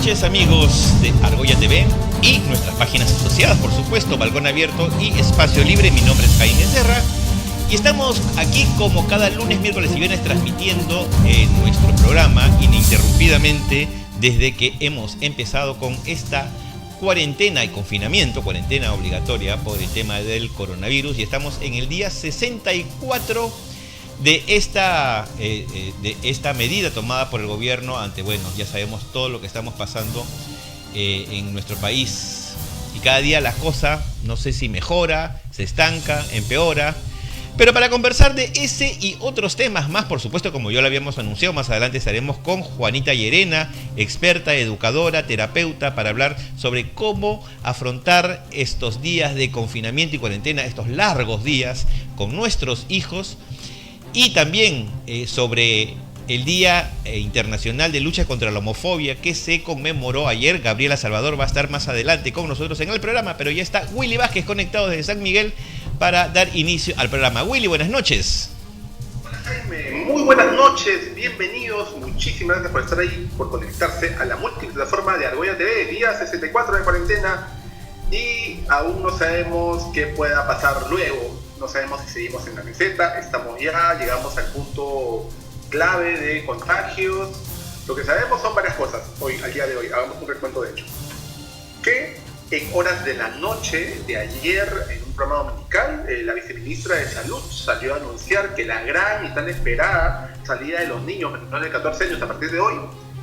noches, amigos de Argolla TV y nuestras páginas asociadas, por supuesto, Balcón Abierto y Espacio Libre. Mi nombre es Jaime Serra y estamos aquí como cada lunes, miércoles y viernes transmitiendo nuestro programa ininterrumpidamente desde que hemos empezado con esta cuarentena y confinamiento, cuarentena obligatoria por el tema del coronavirus, y estamos en el día 64 de esta medida tomada por el gobierno ante, bueno, ya sabemos todo lo que estamos pasando en nuestro país, y cada día la cosa no sé si mejora, se estanca, empeora. Pero para conversar de ese y otros temas más, por supuesto, como ya lo habíamos anunciado, más adelante estaremos con Juanita Llerena, experta, educadora, terapeuta, para hablar sobre cómo afrontar estos días de confinamiento y cuarentena, estos largos días con nuestros hijos, y también sobre el Día Internacional de Lucha contra la Homofobia que se conmemoró ayer. Gabriela Salvador va a estar más adelante con nosotros en el programa, pero ya está Willy Vázquez conectado desde San Miguel para dar inicio al programa. Willy, buenas noches. Hola Jaime, muy buenas noches, bienvenidos, muchísimas gracias por estar ahí, por conectarse a la multiplataforma de Argolla TV, día 64 de cuarentena, y aún no sabemos qué pueda pasar luego, no sabemos si seguimos en la meseta, estamos ya, llegamos al punto clave de contagios. Lo que sabemos son varias cosas, hoy, al día de hoy, hagamos un recuento de hecho. Que en horas de la noche de ayer, en un programa dominical, la viceministra de Salud salió a anunciar que la gran y tan esperada salida de los niños menores de 14 años a partir de hoy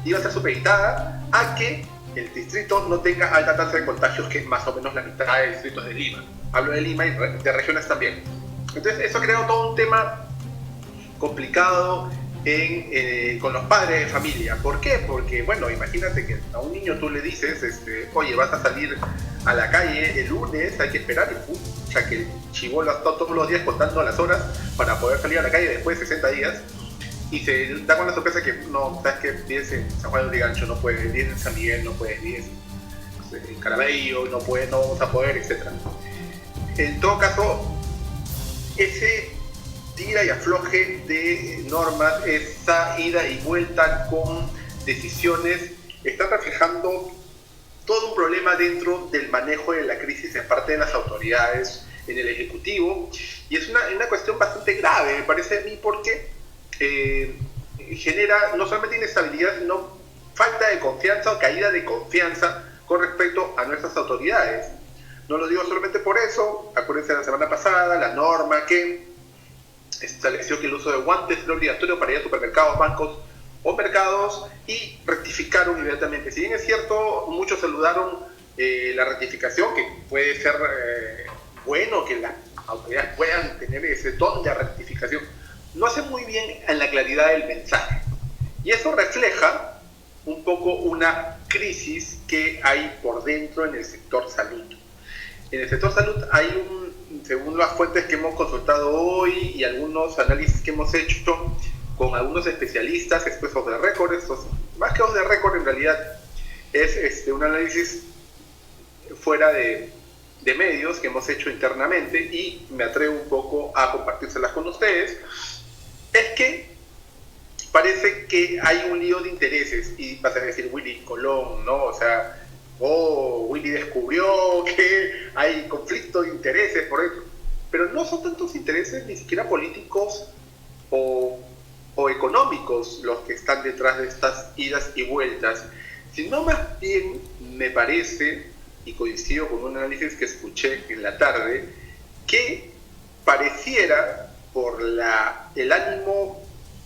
iba a ser supeditada a que el distrito no tenga alta tasa de contagios, que es más o menos la mitad de distritos de Lima. Hablo de Lima y de regiones también. Entonces eso creó todo un tema complicado con los padres de familia. ¿Por qué? Porque, bueno, imagínate que a un niño tú le dices, oye, vas a salir a la calle el lunes, hay que esperar, y o sea, que el chibolo ha estado todos los días contando las horas para poder salir a la calle después de 60 días, y se da con la sorpresa que, no, sabes que vives en San Juan de Lurigancho, no puedes, vives en San Miguel, no puedes, vives en Caraballo, no puedes, no vamos a poder, etc. En todo caso, ese tira y afloje de normas, esa ida y vuelta con decisiones, está reflejando todo un problema dentro del manejo de la crisis en parte de las autoridades, en el Ejecutivo, y es una cuestión bastante grave, me parece a mí, porque genera no solamente inestabilidad, sino falta de confianza o caída de confianza con respecto a nuestras autoridades. No lo digo solamente por eso, acuérdense de la semana pasada, la norma que estableció que el uso de guantes era obligatorio para ir a supermercados, bancos o mercados, y rectificaron inmediatamente. Si bien es cierto, muchos saludaron la rectificación, que puede ser bueno que las autoridades puedan tener ese don de rectificación, no hace muy bien en la claridad del mensaje. Y eso refleja un poco una crisis que hay por dentro en el sector salud. En el sector salud hay según las fuentes que hemos consultado hoy y algunos análisis que hemos hecho con algunos especialistas, después off the record, más que off the record en realidad es un análisis fuera de medios que hemos hecho internamente, y me atrevo un poco a compartírselas con ustedes, es que parece que hay un lío de intereses, y vas a decir Willy Colón, ¿no? O sea, Willy descubrió que hay conflicto de intereses por eso, pero no son tantos intereses ni siquiera políticos o económicos los que están detrás de estas idas y vueltas, sino más bien me parece, y coincido con un análisis que escuché en la tarde, que pareciera, por el ánimo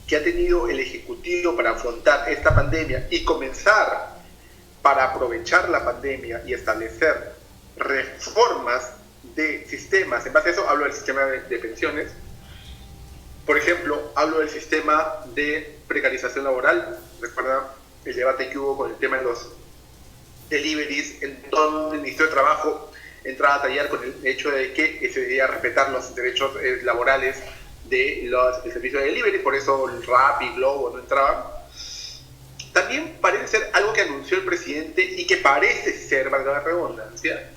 que ha tenido el Ejecutivo para afrontar esta pandemia y comenzar para aprovechar la pandemia y establecer reformas de sistemas. En base a eso hablo del sistema de pensiones, por ejemplo, hablo del sistema de precarización laboral. Recuerda el debate que hubo con el tema de los deliveries, en donde el Ministerio de Trabajo entraba a tallar con el hecho de que se debía respetar los derechos laborales del servicio de delivery, por eso el Rappi y Globo no entraban. También parece ser algo que anunció el presidente y que parece ser, valga la redundancia,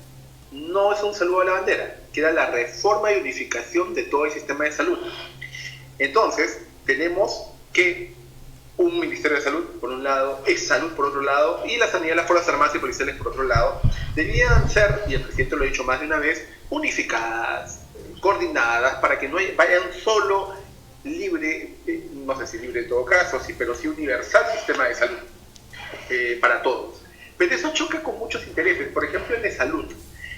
no es un saludo a la bandera, que era la reforma y unificación de todo el sistema de salud. Entonces, tenemos que un Ministerio de Salud por un lado, Salud por otro lado, y la sanidad, las Fuerzas Armadas y Policiales por otro lado, debían ser, y el presidente lo ha dicho más de una vez, unificadas, coordinadas, para que no vayan solo libre, no sé si libre en todo caso, sí, pero sí universal sistema de salud para todos. Pero eso choca con muchos intereses, por ejemplo en salud.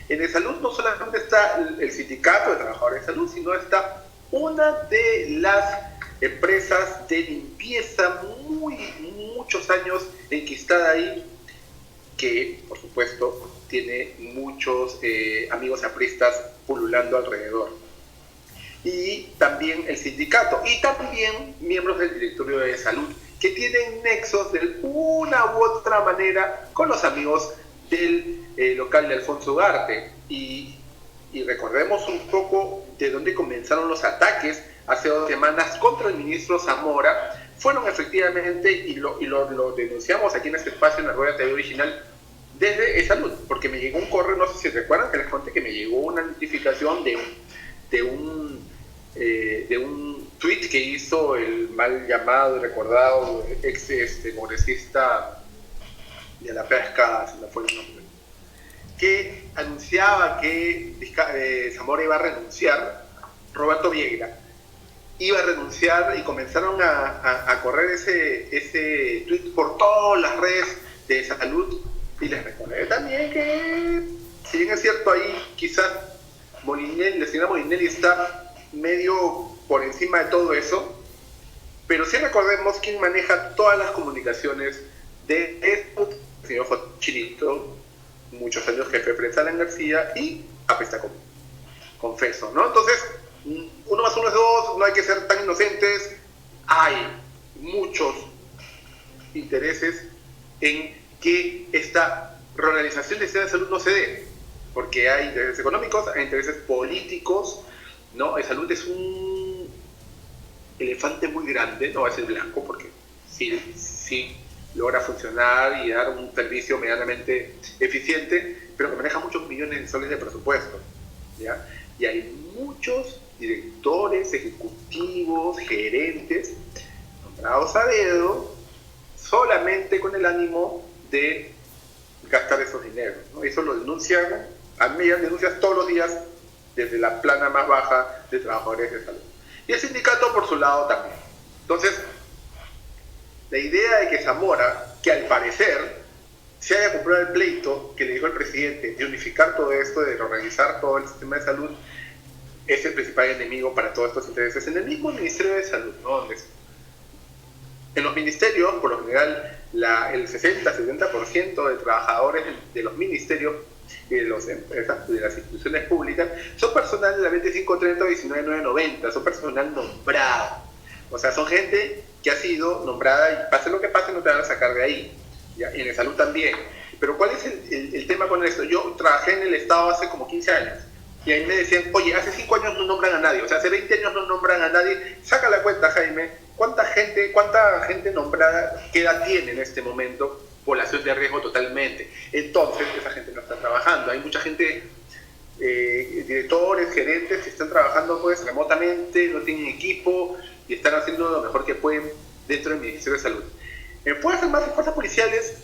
En salud no solamente está el sindicato de trabajadores de salud, sino está una de las empresas de limpieza muchos años enquistada ahí, que por supuesto tiene muchos amigos apristas pululando alrededor. Y también el sindicato, y también miembros del directorio de salud, que tienen nexos de una u otra manera con los amigos del local de Alfonso Ugarte. Y recordemos un poco de dónde comenzaron los ataques hace 2 semanas contra el ministro Zamora. Fueron efectivamente, y lo denunciamos aquí en este espacio en la Rueda TV Original, desde salud, porque me llegó un correo, no sé si recuerdan que les conté que me llegó una notificación de un tweet que hizo el mal llamado y recordado ex congresista de la pesca, se me fue el nombre, que anunciaba que Zamora iba a renunciar, Roberto Vieira iba a renunciar, y comenzaron a correr ese tweet por todas las redes de salud. Y les recordé también que, si bien es cierto, ahí quizás la señora Molinelli está medio por encima de todo eso, pero sí recordemos quién maneja todas las comunicaciones de esto, el señor Chirito, muchos años jefe de prensa, Alan García, y apesta confeso, ¿no? Entonces, 1 más 1 es 2, no hay que ser tan inocentes, hay muchos intereses en que esta reorganización del sistema de salud no se dé, porque hay intereses económicos, hay intereses políticos, ¿no? La salud es un elefante muy grande, no va a ser blanco, porque sí logra funcionar y dar un servicio medianamente eficiente, pero que maneja muchos millones de soles de presupuesto, ¿ya? Y hay muchos directores, ejecutivos, gerentes, nombrados a dedo, solamente con el ánimo de gastar esos dineros, ¿no? Eso lo denuncian, a mí me llegan denuncias todos los días desde la plana más baja de trabajadores de salud. Y el sindicato por su lado también. Entonces, la idea de que Zamora, que al parecer se haya comprado el pleito que le dijo el presidente de unificar todo esto, de reorganizar todo el sistema de salud, es el principal enemigo para todos estos intereses en el mismo Ministerio de Salud, ¿no? En los ministerios, por lo general, el 60-70% de trabajadores de los ministerios y de las instituciones públicas son personal de la 2530 o 19990, son personal nombrado. O sea, son gente que ha sido nombrada y pase lo que pase no te van a sacar de ahí. ¿Ya? Y en el salud también. Pero ¿cuál es el tema con esto? Yo trabajé en el Estado hace como 15 años. Y ahí me decían, oye, hace 5 años no nombran a nadie, o sea, hace 20 años no nombran a nadie. Saca la cuenta, Jaime, ¿cuánta gente nombrada, qué edad tiene en este momento? Población de riesgo totalmente. Entonces, esa gente no está trabajando. Hay mucha gente, directores, gerentes, que están trabajando pues remotamente, no tienen equipo y están haciendo lo mejor que pueden dentro del Ministerio de Salud. En Fuerzas Armadas y Fuerzas Policiales,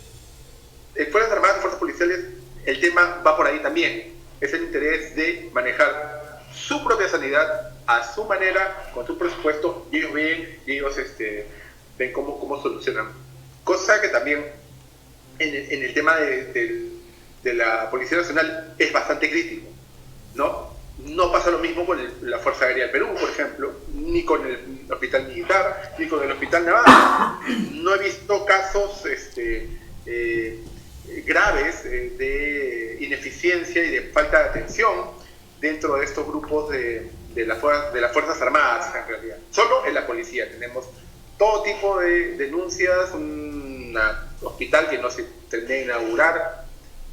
el tema va por ahí también. Es el interés de manejar su propia sanidad a su manera, con su presupuesto, y ellos ven cómo solucionan. Cosa que también en el tema de la Policía Nacional es bastante crítico, ¿no? No pasa lo mismo con la Fuerza Aérea del Perú, por ejemplo, ni con el Hospital Militar, ni con el Hospital Naval. No he visto casos graves de ineficiencia y de falta de atención dentro de estos grupos de las Fuerzas Armadas, en realidad. Solo en la policía tenemos todo tipo de denuncias, un hospital que no se termina de inaugurar,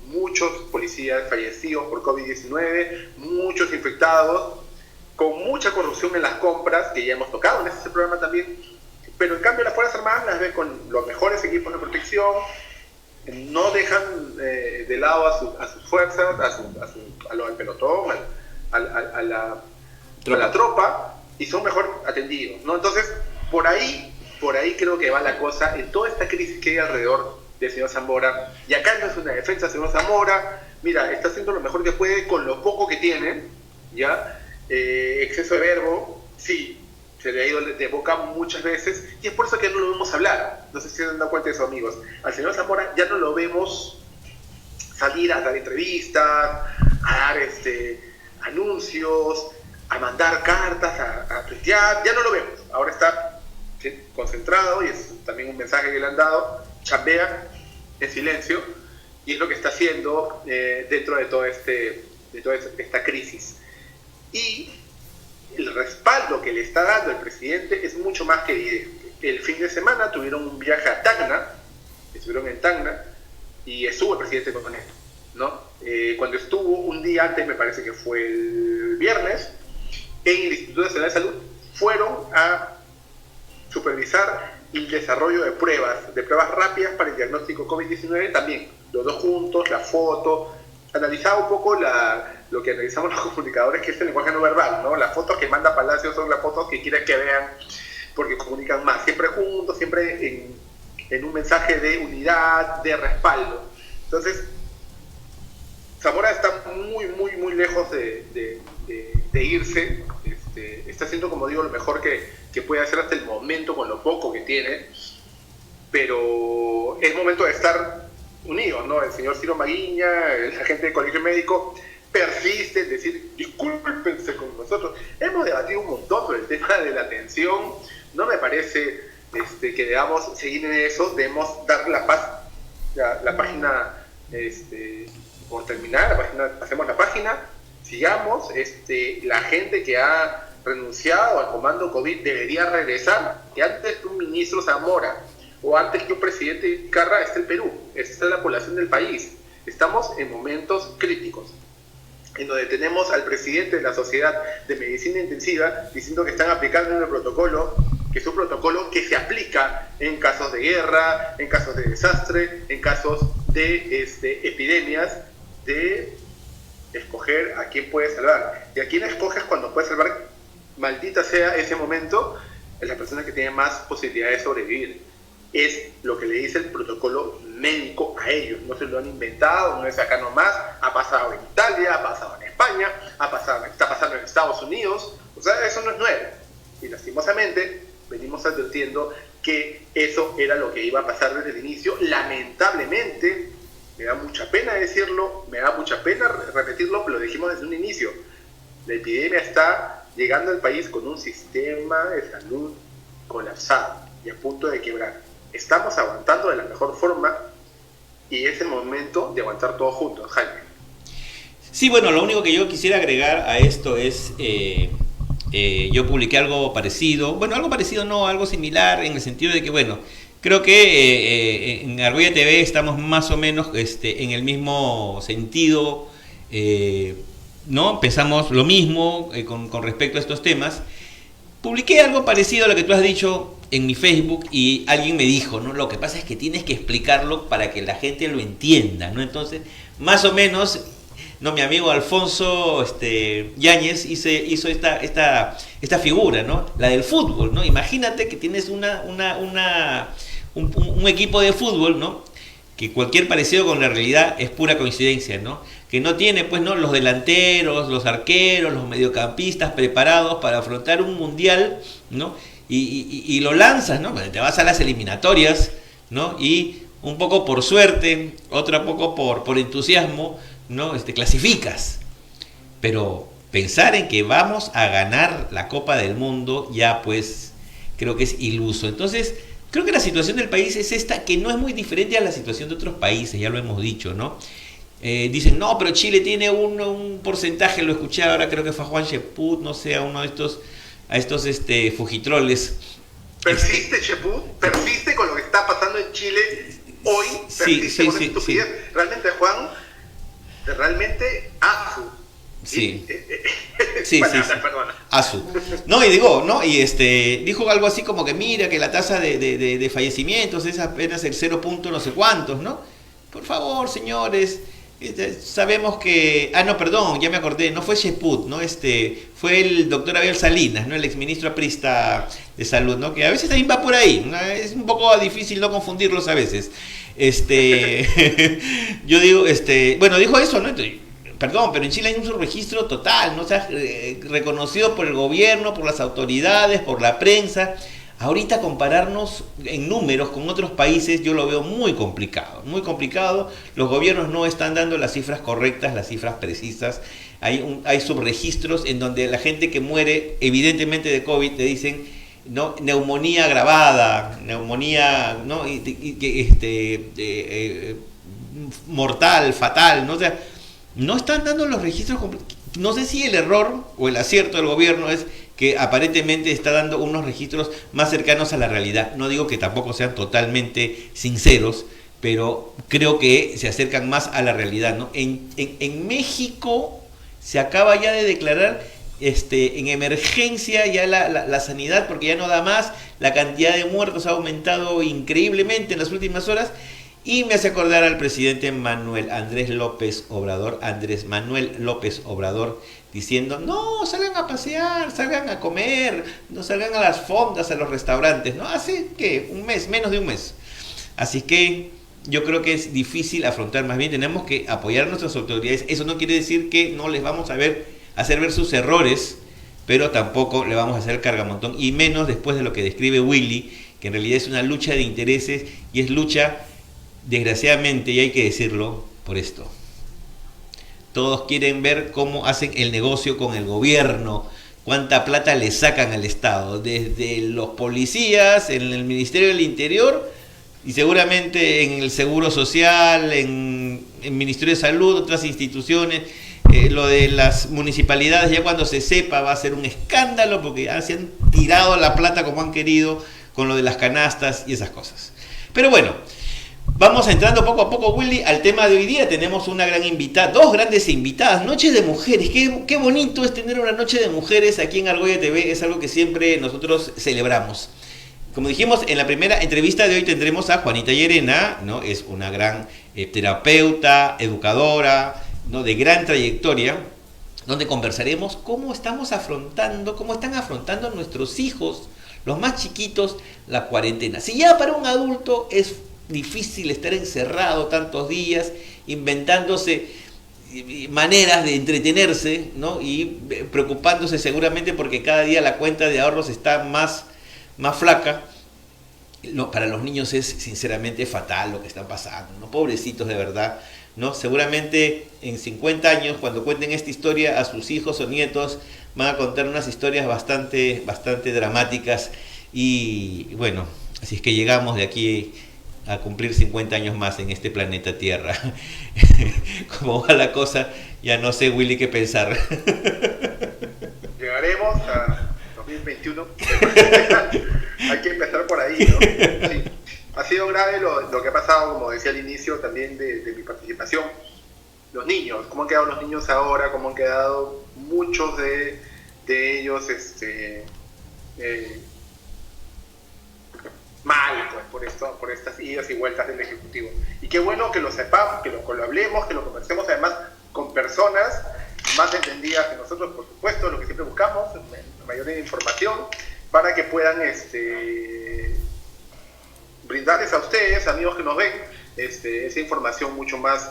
muchos policías fallecidos por COVID-19, muchos infectados, con mucha corrupción en las compras, que ya hemos tocado en este programa también, pero en cambio las Fuerzas Armadas las ven con los mejores equipos de protección, no dejan de lado a sus fuerzas, al pelotón, a la tropa, y son mejor atendidos, ¿no? Entonces, por ahí por ahí creo que va la cosa en toda esta crisis que hay alrededor del señor Zamora. Y acá no es una defensa del señor Zamora. Mira, está haciendo lo mejor que puede con lo poco que tiene, ¿ya? Exceso de verbo, sí, se le ha ido de boca muchas veces, y es por eso que no lo vemos hablar. No sé si se han dado cuenta de eso, amigos. Al señor Zamora ya no lo vemos salir a dar entrevistas, a dar anuncios, a mandar cartas, a tuitear. Ya no lo vemos. Ahora está concentrado, y es también un mensaje que le han dado, chambea en silencio, y es lo que está haciendo dentro de toda esta crisis. Y el respaldo que le está dando el presidente es mucho más que evidente. El fin de semana tuvieron un viaje a Tacna, estuvieron en Tacna, y estuvo el presidente con él, ¿no? Cuando estuvo un día antes, me parece que fue el viernes, en el Instituto Nacional de Salud, fueron a supervisar el desarrollo de pruebas rápidas para el diagnóstico COVID-19 también, los dos juntos, la foto, analizaba un poco lo que analizamos los comunicadores, que es el lenguaje no verbal, ¿no? Las fotos que manda Palacio son las fotos que quieren que vean, porque comunican más, siempre juntos, siempre en un mensaje de unidad, de respaldo. Entonces, Zamora está muy, muy, muy lejos de irse. Está haciendo, como digo, lo mejor que puede hacer hasta el momento con lo poco que tiene, pero es momento de estar unidos, ¿no? El señor Ciro Maguiña, la gente del Colegio Médico, persiste en decir, discúlpense con nosotros. Hemos debatido un montón sobre el tema de la atención. No me parece que debamos seguir en eso, debemos dar la paz, la página, por terminar, pasemos la página, sigamos. La gente que ha renunciado al comando COVID debería regresar, que antes que un ministro Zamora o antes que un presidente Vizcarra esté el Perú, esta es la población del país. Estamos en momentos críticos, en donde tenemos al presidente de la Sociedad de Medicina Intensiva diciendo que están aplicando un protocolo, que es un protocolo que se aplica en casos de guerra, en casos de desastre, en casos de epidemias, de escoger a quién puede salvar. Y a quién escoges cuando puedes salvar, maldita sea ese momento, es la persona que tiene más posibilidades de sobrevivir. Es lo que le dice el protocolo médico a ellos. No se lo han inventado, no es acá nomás. Ha pasado en Italia, ha pasado en España, está pasando en Estados Unidos. O sea, eso no es nuevo. Y lastimosamente venimos advirtiendo que eso era lo que iba a pasar desde el inicio. Lamentablemente, me da mucha pena decirlo, me da mucha pena repetirlo, pero lo dijimos desde un inicio. La epidemia está llegando al país con un sistema de salud colapsado y a punto de quebrar. Estamos aguantando de la mejor forma y es el momento de aguantar todos juntos, Jaime. Sí, bueno, lo único que yo quisiera agregar a esto es, yo publiqué algo parecido, bueno, algo parecido no, algo similar, en el sentido de que, bueno, creo que en Argolla TV estamos más o menos en el mismo sentido, ¿no? Pensamos lo mismo con respecto a estos temas. Publiqué algo parecido a lo que tú has dicho en mi Facebook y alguien me dijo, ¿no? Lo que pasa es que tienes que explicarlo para que la gente lo entienda, ¿no? Entonces, más o menos, ¿no? Mi amigo Alfonso Yáñez hizo esta figura, ¿no? La del fútbol, ¿no? Imagínate que tienes un equipo de fútbol, ¿no? Que cualquier parecido con la realidad es pura coincidencia, ¿no? Que no tiene, pues, ¿no? Los delanteros, los arqueros, los mediocampistas preparados para afrontar un mundial, ¿no? Y lo lanzas, ¿no? Te vas a las eliminatorias, ¿no? Y un poco por suerte, otro poco por entusiasmo, ¿no? Clasificas. Pero pensar en que vamos a ganar la Copa del Mundo ya, pues, creo que es iluso. Entonces, creo que la situación del país es esta, que no es muy diferente a la situación de otros países, ya lo hemos dicho, ¿no? Dicen, no, pero Chile tiene un porcentaje, lo escuché ahora, creo que fue a Juan Cheput, no sé, a uno de estos fujitroles. Persiste, Cheput, persiste con lo que está pasando en Chile hoy, persiste con esta estupidez. Sí. Realmente, Juan, realmente, Sí. Perdona. Asu. No, y digo, ¿no? Y dijo algo así como que mira que la tasa de fallecimientos es apenas el 0. No sé cuántos, ¿no? Por favor, señores, Sabemos que... Ah, no, perdón, ya me acordé, no fue Sheput, ¿no? Fue el doctor Abel Salinas, ¿no? El exministro aprista de salud, ¿no? Que a veces también va por ahí, ¿no? Es un poco difícil no confundirlos a veces. Yo digo, bueno, dijo eso, ¿no? Perdón, pero en Chile hay un subregistro total, ¿no? O sea, reconocido por el gobierno, por las autoridades, por la prensa. Ahorita compararnos en números con otros países yo lo veo muy complicado, muy complicado. Los gobiernos no están dando las cifras correctas, las cifras precisas. Hay subregistros en donde la gente que muere evidentemente de COVID te dicen, ¿no? Neumonía agravada, neumonía, ¿no? Mortal, fatal, ¿no? O sea, no están dando los registros. No sé si el error o el acierto del gobierno es que aparentemente está dando unos registros más cercanos a la realidad. No digo que tampoco sean totalmente sinceros, pero creo que se acercan más a la realidad, ¿no? En México se acaba ya de declarar en emergencia ya la sanidad, porque ya no da más. La cantidad de muertos ha aumentado increíblemente en las últimas horas. Y me hace acordar al presidente Andrés Manuel López Obrador, diciendo, no, salgan a pasear, salgan a comer, no salgan a las fondas, a los restaurantes, ¿no? Hace, ¿qué? Un mes, menos de un mes. Así que yo creo que es difícil afrontar, más bien tenemos que apoyar a nuestras autoridades. Eso no quiere decir que no les vamos a hacer ver sus errores, pero tampoco le vamos a hacer cargamontón, y menos después de lo que describe Willy, que en realidad es una lucha de intereses, y es lucha, desgraciadamente, y hay que decirlo, por esto. Todos quieren ver cómo hacen el negocio con el gobierno, cuánta plata le sacan al Estado, desde los policías, en el Ministerio del Interior, y seguramente en el Seguro Social, en el Ministerio de Salud, otras instituciones. Lo de las municipalidades, ya cuando se sepa, va a ser un escándalo, porque ya se han tirado la plata como han querido, con lo de las canastas y esas cosas. Pero bueno, vamos entrando poco a poco, Willy, al tema de hoy día. Tenemos una gran invitada, dos grandes invitadas, Noche de Mujeres. Qué bonito es tener una Noche de Mujeres aquí en Argolla TV, es algo que siempre nosotros celebramos. Como dijimos, en la primera entrevista de hoy tendremos a Juanita Llerena, ¿no? Es una gran terapeuta, educadora, ¿no? De gran trayectoria, donde conversaremos cómo están afrontando nuestros hijos, los más chiquitos, la cuarentena. Si ya para un adulto es difícil estar encerrado tantos días, inventándose maneras de entretenerse, ¿no? Y preocupándose seguramente porque cada día la cuenta de ahorros está más flaca. No, para los niños es sinceramente fatal lo que está pasando, ¿no? Pobrecitos de verdad, ¿no? Seguramente en 50 años, cuando cuenten esta historia a sus hijos o nietos, van a contar unas historias bastante dramáticas. Y bueno, así es que llegamos de aquí a cumplir 50 años más en este planeta Tierra. Como va la cosa, ya no sé, Willy, qué pensar. Llegaremos a 2021. Hay que empezar por ahí, ¿no? Sí. Ha sido grave lo que ha pasado, como decía al inicio también de mi participación. Los niños, cómo han quedado los niños ahora, cómo han quedado muchos de ellos mal, pues, por estas idas y vueltas del Ejecutivo. Y qué bueno que lo sepamos, que lo hablemos, que lo conversemos además con personas más entendidas que nosotros, por supuesto, lo que siempre buscamos, mayor información, para que puedan brindarles a ustedes, amigos que nos ven, esa información mucho más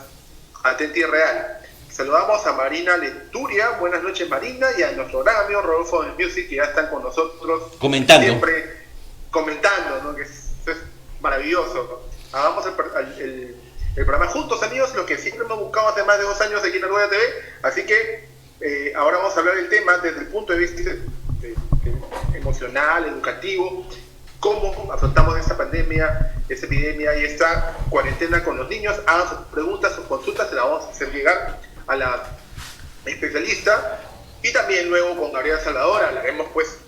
atenta y real. Saludamos a Marina Leturia, buenas noches Marina, y a nuestro gran amigo Rodolfo de Music, que ya están con nosotros siempre comentando, ¿no? Que es maravilloso. Hagamos el programa juntos, amigos, lo que siempre hemos buscado hace más de 2 años aquí en Argolla TV. Así que ahora vamos a hablar del tema desde el punto de vista emocional, educativo, cómo afrontamos esta pandemia, esta epidemia y esta cuarentena con los niños. Hagan sus preguntas, sus consultas, se las vamos a hacer llegar a la especialista, y también luego con Gabriela Salvador hablaremos pues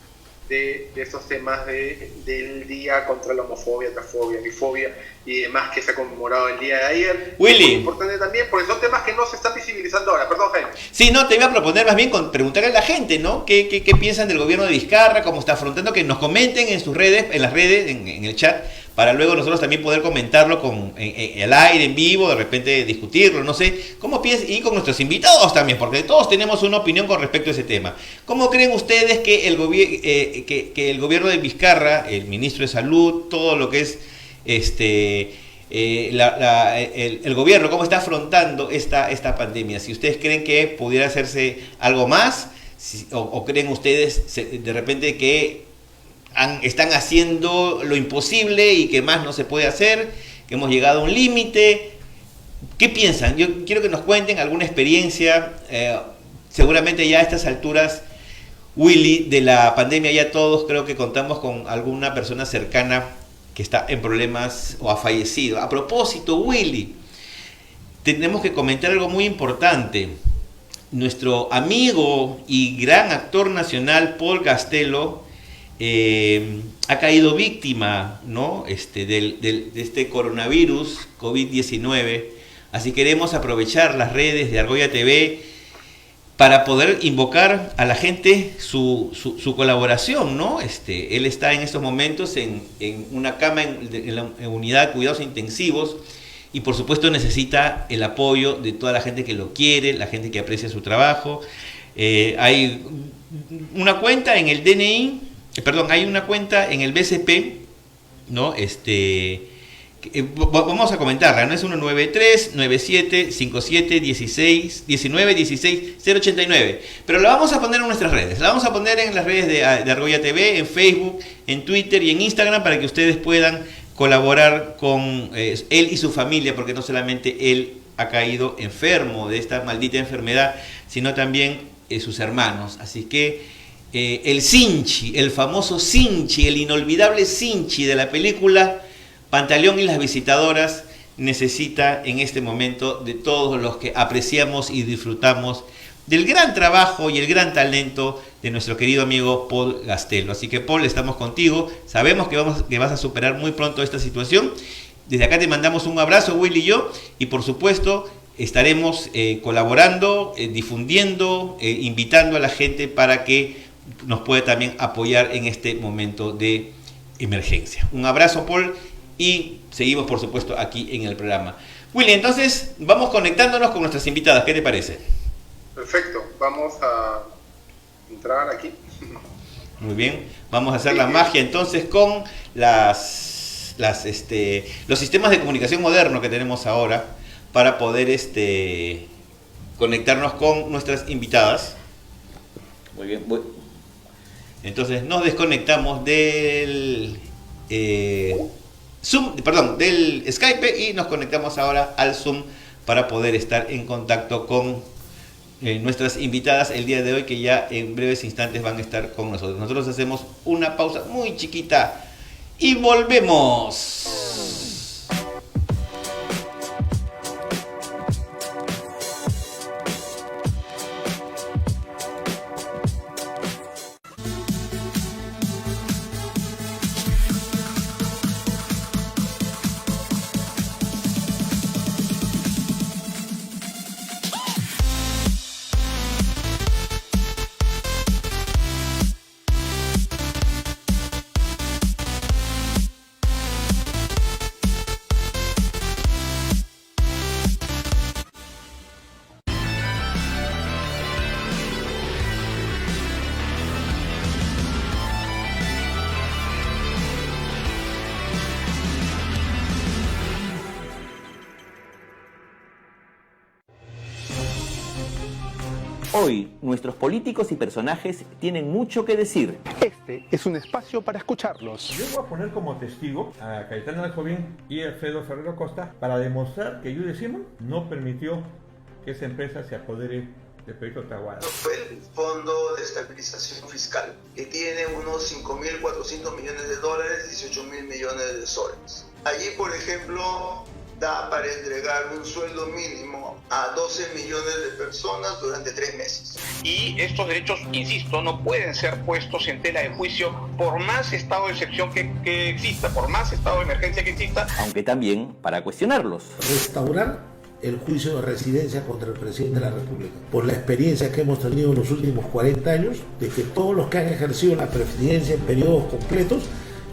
de estos temas del día contra la homofobia, transfobia, bifobia y demás que se ha conmemorado el día de ayer. Willy, es muy importante también porque son temas que no se están visibilizando ahora. Perdón, Jaime. Sí, no, te iba a proponer más bien preguntarle a la gente, ¿no? ¿Qué piensan del gobierno de Vizcarra? ¿Cómo está afrontando? Que nos comenten en sus redes, en las redes, en el chat, para luego nosotros también poder comentarlo al aire, en vivo, de repente discutirlo, no sé, ¿cómo piensan? Y con nuestros invitados también, porque todos tenemos una opinión con respecto a ese tema. ¿Cómo creen ustedes que el gobierno de Vizcarra, el ministro de Salud, todo lo que es el gobierno, cómo está afrontando esta pandemia? Si ustedes creen que pudiera hacerse algo más, o creen ustedes de repente que están haciendo lo imposible y que más no se puede hacer, que hemos llegado a un límite. ¿Qué piensan? Yo quiero que nos cuenten alguna experiencia. Seguramente ya a estas alturas, Willy, de la pandemia ya todos creo que contamos con alguna persona cercana que está en problemas o ha fallecido. A propósito, Willy, tenemos que comentar algo muy importante. Nuestro amigo y gran actor nacional, Paul Gastelum, ha caído víctima, ¿no? de este coronavirus COVID-19. Así queremos aprovechar las redes de Argolla TV para poder invocar a la gente su colaboración, ¿no? Él está en estos momentos en una cama en la unidad de cuidados intensivos y por supuesto necesita el apoyo de toda la gente que lo quiere, la gente que aprecia su trabajo. Hay una cuenta en el DNI, hay una cuenta en el BCP, ¿no? Vamos a comentarla, ¿no? Es 193-97-57-16-19-16-089. Pero la vamos a poner en nuestras redes. La vamos a poner en las redes de Argolla TV, en Facebook, en Twitter y en Instagram para que ustedes puedan colaborar con él y su familia, porque no solamente él ha caído enfermo de esta maldita enfermedad, sino también sus hermanos. Así que el Sinchi, el famoso Sinchi, el inolvidable Sinchi de la película Pantaleón y las visitadoras, necesita en este momento de todos los que apreciamos y disfrutamos del gran trabajo y el gran talento de nuestro querido amigo Paul Gastelum. Así que, Paul, estamos contigo, sabemos que vas a superar muy pronto esta situación. Desde acá te mandamos un abrazo, Willy y yo, y por supuesto estaremos colaborando, difundiendo, invitando a la gente para que nos pueda también apoyar en este momento de emergencia. Un abrazo, Paul, y seguimos por supuesto aquí en el programa. Willy, entonces vamos conectándonos con nuestras invitadas, ¿qué te parece? Perfecto, vamos a entrar aquí. Muy bien, vamos a hacer la magia entonces con los sistemas de comunicación modernos que tenemos ahora para poder conectarnos con nuestras invitadas. Muy bien, entonces nos desconectamos del del Skype y nos conectamos ahora al Zoom para poder estar en contacto con nuestras invitadas el día de hoy, que ya en breves instantes van a estar con nosotros. Nosotros hacemos una pausa muy chiquita y volvemos. Hoy, nuestros políticos y personajes tienen mucho que decir. Este es un espacio para escucharlos. Yo voy a poner como testigo a Cayetano Aljovín y a Alfredo Ferrero Costa para demostrar que Judy Simon no permitió que esa empresa se apodere del proyecto Tahuara. Fue el Fondo de Estabilización Fiscal, que tiene unos 5.400 millones de dólares, 18.000 millones de soles. Allí, por ejemplo, da para entregar un sueldo mínimo a 12 millones de personas durante 3 meses. Y estos derechos, insisto, no pueden ser puestos en tela de juicio por más estado de excepción que exista, por más estado de emergencia que exista. Aunque también para cuestionarlos. Restaurar el juicio de residencia contra el presidente de la República, por la experiencia que hemos tenido en los últimos 40 años, de que todos los que han ejercido la presidencia en periodos completos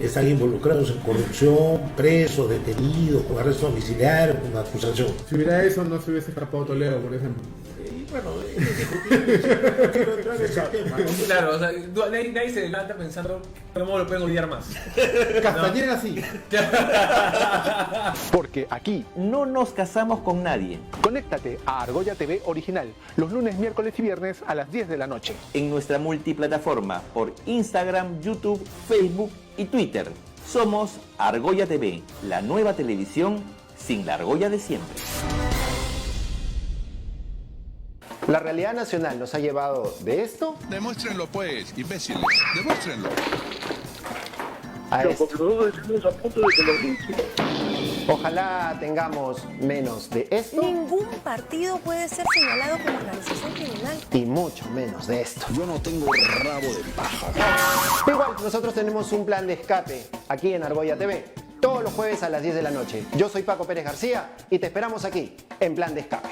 están involucrados en corrupción, presos, detenidos, con arresto domiciliario, con acusación. Si hubiera eso, no se hubiese escapado Toledo, por ejemplo. Y bueno, es discutible, no quiero entrar en ese tema, ¿no? Claro, o sea, nadie se levanta pensando cómo lo pueden odiar más. Castañeda sí. Porque aquí, No nos casamos con nadie. conéctate a Argolla TV Original los lunes, miércoles y viernes a las 10 de la noche. En nuestra multiplataforma por Instagram, YouTube, Facebook y Twitter. Somos Argolla TV, la nueva televisión sin la argolla de siempre. La realidad nacional nos ha llevado de esto Demuéstrenlo pues, imbéciles, demuéstrenlo. a esto. Ojalá tengamos menos de esto Ningún partido puede ser señalado como organización criminal. y mucho menos de esto. Yo no tengo rabo de paja. Igual, nosotros tenemos un plan de escape aquí en Argolla TV, todos los jueves a las 10 de la noche. Yo soy Paco Pérez García y te esperamos aquí, en Plan de Escape.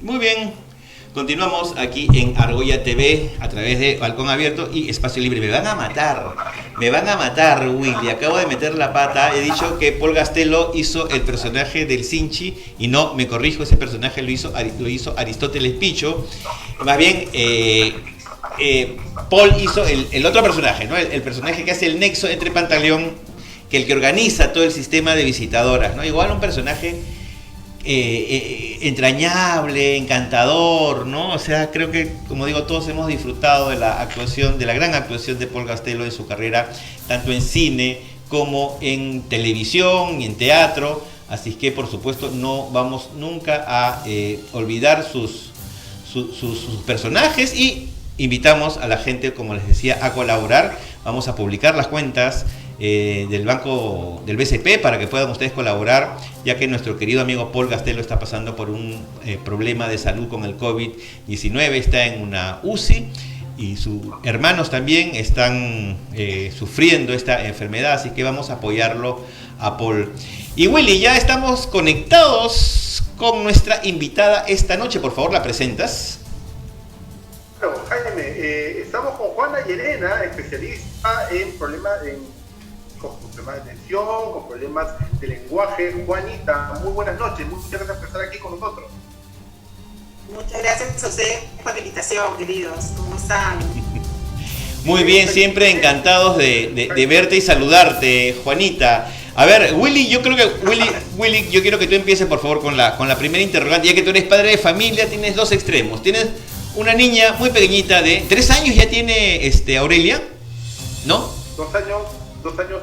Muy bien, continuamos aquí en Argolla TV a través de Balcón Abierto y Espacio Libre. Me van a matar, Willy. Acabo de meter la pata. He dicho que Paul Gastelo hizo el personaje del Sinchi y no, me corrijo, ese personaje lo hizo Aristóteles Picho. Más bien, Paul hizo el otro personaje, ¿no? El personaje que hace el nexo entre Pantaleón, que el que organiza todo el sistema de visitadoras, ¿no? Igual un personaje entrañable, encantador, ¿no? O sea, creo que, como digo, todos hemos disfrutado de la actuación, de la gran actuación de Paul Gastelo en su carrera, tanto en cine como en televisión y en teatro. Así que, por supuesto, no vamos nunca a olvidar sus personajes y invitamos a la gente, como les decía, a colaborar. Vamos a publicar las cuentas del banco del BCP para que puedan ustedes colaborar, ya que nuestro querido amigo Paul Gastelo está pasando por un problema de salud con el COVID-19, está en una UCI y sus hermanos también están sufriendo esta enfermedad, así que vamos a apoyarlo a Paul. Y Willy, ya estamos conectados con nuestra invitada esta noche, por favor, ¿la presentas? Claro, Jaime, estamos con Juana Llerena, especialista en problemas con problemas de atención, con problemas de lenguaje. Juanita, muy buenas noches, muchas gracias por estar aquí con nosotros. Muchas gracias a ustedes por la invitación, queridos. ¿Cómo están? Muy bien, siempre encantados de verte y saludarte, Juanita. A ver, Willy, yo creo que Willy, yo quiero que tú empieces, por favor, con la primera interrogante, ya que tú eres padre de familia, tienes dos extremos. Tienes una niña muy pequeñita de 3 años, ya tiene Aurelia, ¿no? 2 años,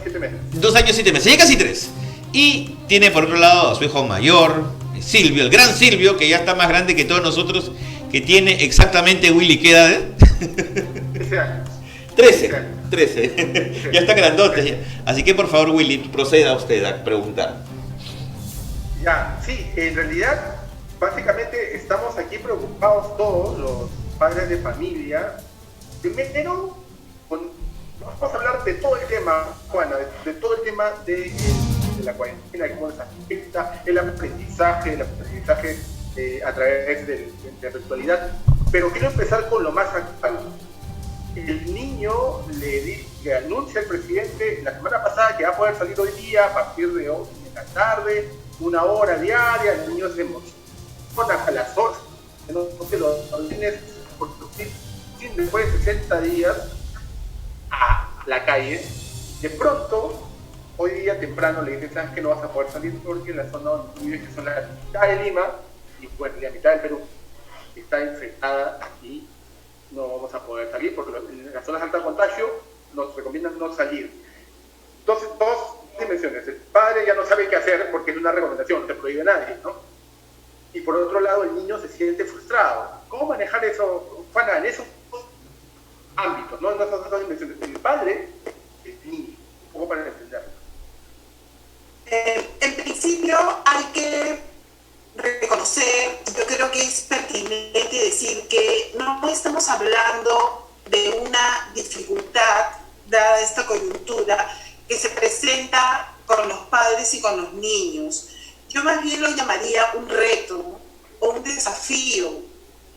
7 meses. 2 años, 7 meses, ya casi 3. Y tiene por otro lado a su hijo mayor, Silvio, el gran Silvio, que ya está más grande que todos nosotros, que tiene exactamente, Willy, ¿qué edad? 13 años. 13. Ya está grandote. Así que por favor, Willy, proceda usted a preguntar. Ya, sí, en realidad, básicamente estamos aquí preocupados todos, los padres de familia. Primero, vamos a hablar de todo el tema, Juana, de todo el tema de la cuarentena, cómo les afecta el aprendizaje a través de la virtualidad. Pero quiero empezar con lo más actual. El niño le anuncia al presidente la semana pasada que va a poder salir hoy día a partir de hoy en la tarde, 1 hora diaria. El niño se emociona a las 8, no se lo tienes por después de 60 días a la calle. De pronto, hoy día temprano le dicen, ¿sabes que no vas a poder salir porque la zona donde tú vives, que son la mitad de Lima y bueno, la mitad del Perú, está infectada y no vamos a poder salir porque en las zonas de alto contagio nos recomiendan no salir? Entonces, dos dimensiones. El padre ya no sabe qué hacer porque es una recomendación, no te prohíbe nadie, ¿no? Y por otro lado, el niño se siente frustrado. ¿Cómo manejar eso, Juana, en esos ámbitos, ¿no? En esas dos dimensiones? El padre, el niño, un poco para entenderlo. En principio hay que reconocer José, yo creo que es pertinente decir que no estamos hablando de una dificultad dada esta coyuntura que se presenta con los padres y con los niños. Yo más bien lo llamaría un reto o un desafío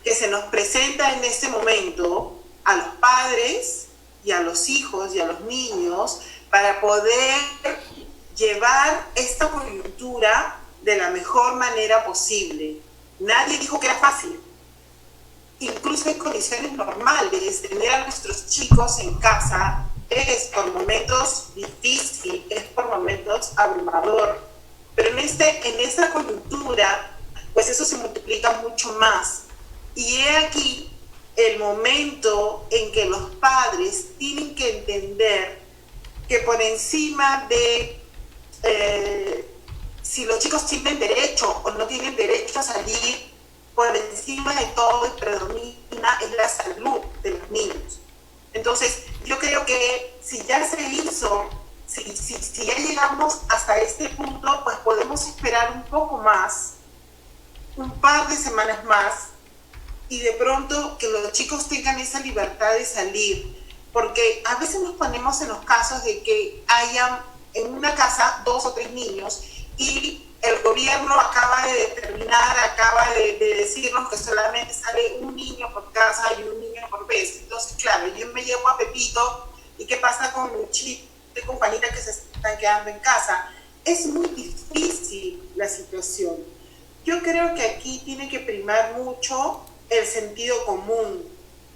que se nos presenta en este momento a los padres y a los hijos y a los niños para poder llevar esta coyuntura de la mejor manera posible. Nadie dijo que era fácil. Incluso en condiciones normales, tener a nuestros chicos en casa es por momentos difícil, es por momentos abrumador. Pero en esta coyuntura, pues eso se multiplica mucho más. Y he aquí el momento en que los padres tienen que entender que por encima de si los chicos tienen derecho o no tienen derecho a salir, por encima de todo y predomina es la salud de los niños. Entonces, yo creo que si ya se hizo, si ya llegamos hasta este punto, pues podemos esperar un poco más, un par de semanas más, y de pronto que los chicos tengan esa libertad de salir, porque a veces nos ponemos en los casos de que hayan en una casa 2 o 3 niños y el gobierno acaba de determinar, acaba de decirnos que solamente sale un niño por casa y un niño por vez. Entonces, claro, yo me llevo a Pepito, ¿y qué pasa con Luchito y con Juanita que se están quedando en casa? Es muy difícil la situación. Yo creo que aquí tiene que primar mucho el sentido común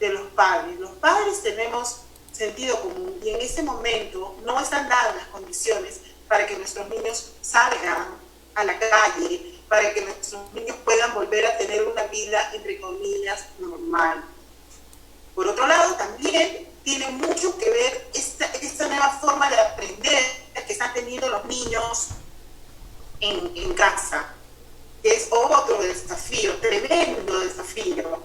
de los padres. Los padres tenemos sentido común y en ese momento no están dadas las condiciones para que nuestros niños salgan a la calle, para que nuestros niños puedan volver a tener una vida, entre comillas, normal. Por otro lado, también tiene mucho que ver esta nueva forma de aprender que están teniendo los niños en casa. Es otro desafío, tremendo desafío,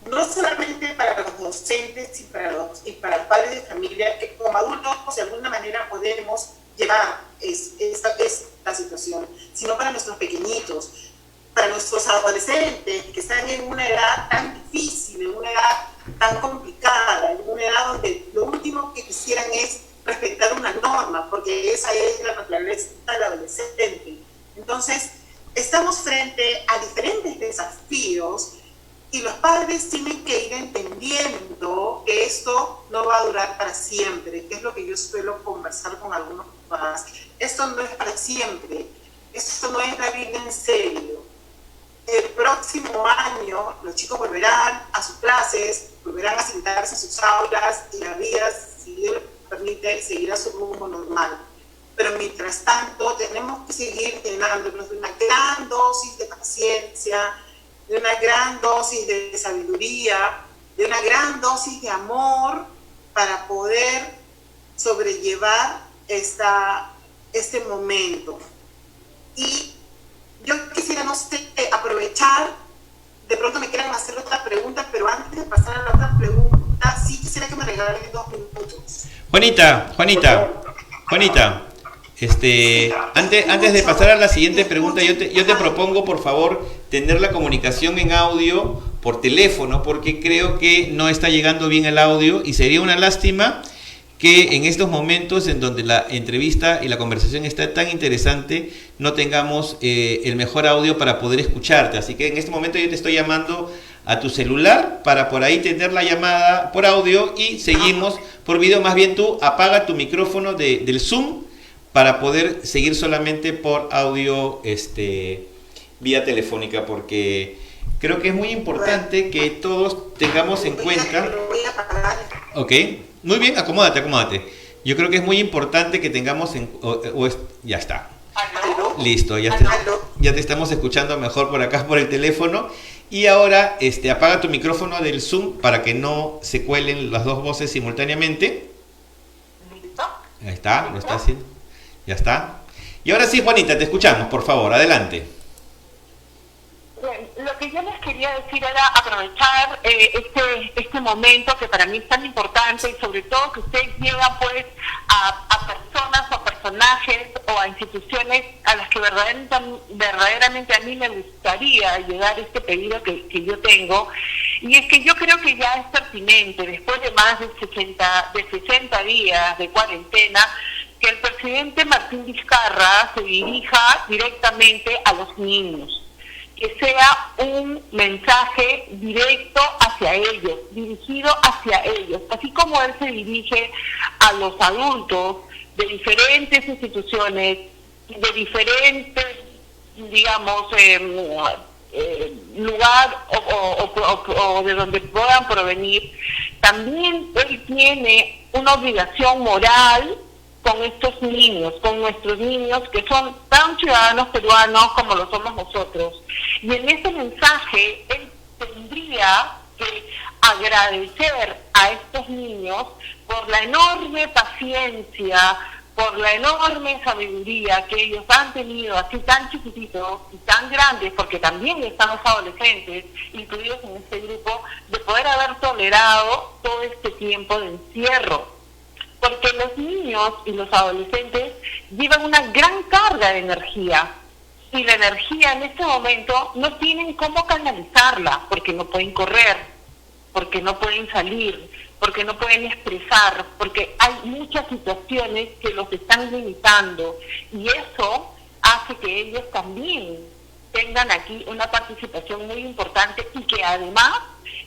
no solamente para los docentes y para los padres de familia, que como adultos de alguna manera podemos llevar esta situación, sino para nuestros pequeñitos, para nuestros adolescentes que están en una edad tan difícil, en una edad tan complicada, en una edad donde lo último que quisieran es respetar una norma, porque esa es la naturaleza del adolescente. Entonces, estamos frente a diferentes desafíos y los padres tienen que ir entendiendo que esto no va a durar para siempre, que es lo que yo suelo conversar con algunos papás. Esto no es para siempre, esto no es la vida en serio. El próximo año los chicos volverán a sus clases, volverán a sentarse en sus aulas y la vida, si Dios lo permite, seguirá su rumbo normal. Pero mientras tanto tenemos que seguir llenándonos de una gran dosis de paciencia, de una gran dosis de sabiduría, de una gran dosis de amor para poder sobrellevar este momento. Y yo quisiera, no sé, aprovechar, de pronto me quieran hacer otra pregunta, pero antes de pasar a la otra pregunta, sí quisiera que me regalen 2 minutos. Juanita, antes de pasar a la siguiente pregunta, yo te propongo, por favor, tener la comunicación en audio por teléfono, porque creo que no está llegando bien el audio y sería una lástima que en estos momentos en donde la entrevista y la conversación está tan interesante, no tengamos el mejor audio para poder escucharte. Así que en este momento yo te estoy llamando a tu celular para por ahí tener la llamada por audio y seguimos por video. Más bien tú apaga tu micrófono del Zoom para poder seguir solamente por audio vía telefónica, porque creo que es muy importante que todos tengamos en cuenta. Ok, muy bien, acomódate. Yo creo que es muy importante que tengamos ya está. Listo, ya te estamos escuchando mejor por acá por el teléfono. Y ahora apaga tu micrófono del Zoom para que no se cuelen las dos voces simultáneamente. Ahí está, lo está haciendo. Ya está. Y ahora sí, Juanita, te escuchamos, por favor, adelante. Bien, lo que yo les quería decir era aprovechar este momento que para mí es tan importante y sobre todo que ustedes llevan pues a personas o personas personajes o a instituciones a las que verdaderamente a mí me gustaría llegar este pedido que yo tengo, y es que yo creo que ya es pertinente, después de más de 60 días de cuarentena, que el presidente Martín Vizcarra se dirija directamente a los niños, que sea un mensaje directo hacia ellos, dirigido hacia ellos, así como él se dirige a los adultos de diferentes instituciones, de diferentes, digamos, lugar o de donde puedan provenir. También él tiene una obligación moral con estos niños, con nuestros niños que son tan ciudadanos peruanos como lo somos nosotros. Y en ese mensaje él tendría que agradecer a estos niños por la enorme paciencia, por la enorme sabiduría que ellos han tenido, así tan chiquititos y tan grandes, porque también están los adolescentes incluidos en este grupo, de poder haber tolerado todo este tiempo de encierro. Porque los niños y los adolescentes llevan una gran carga de energía, y la energía en este momento no tienen cómo canalizarla, porque no pueden correr, porque no pueden salir, porque no pueden expresar, porque hay muchas situaciones que los están limitando, y eso hace que ellos también tengan aquí una participación muy importante y que además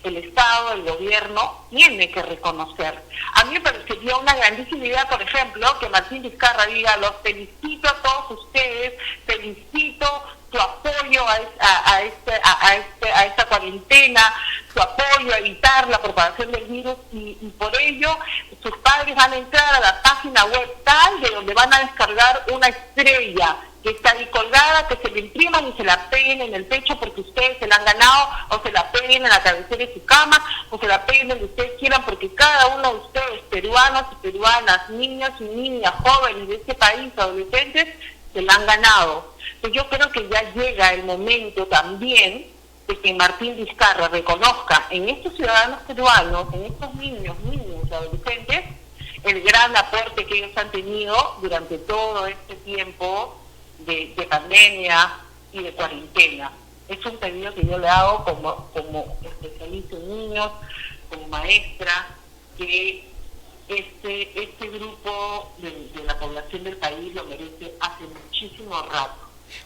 el Estado, el gobierno, tiene que reconocer. A mí me parecería una grandísima idea, por ejemplo, que Martín Vizcarra diga: los felicito a todos ustedes, felicito su apoyo a esta cuarentena, su apoyo a evitar la propagación del virus, y por ello sus padres van a entrar a la página web tal de donde van a descargar una estrella que está ahí colgada, que se le impriman y se la peguen en el pecho porque ustedes se la han ganado, o se la peguen en la cabecera de su cama, o se la peguen donde ustedes quieran, porque cada uno de ustedes, peruanos y peruanas, niños y niñas, jóvenes de este país, adolescentes, se la han ganado. Entonces yo creo que ya llega el momento también de que Martín Vizcarra reconozca en estos ciudadanos peruanos, en estos niños y adolescentes, el gran aporte que ellos han tenido durante todo este tiempo de pandemia y de cuarentena. Es un pedido que yo le hago como especialista en niños, como maestra, que este grupo de la población del país lo merece hace muchísimo rato.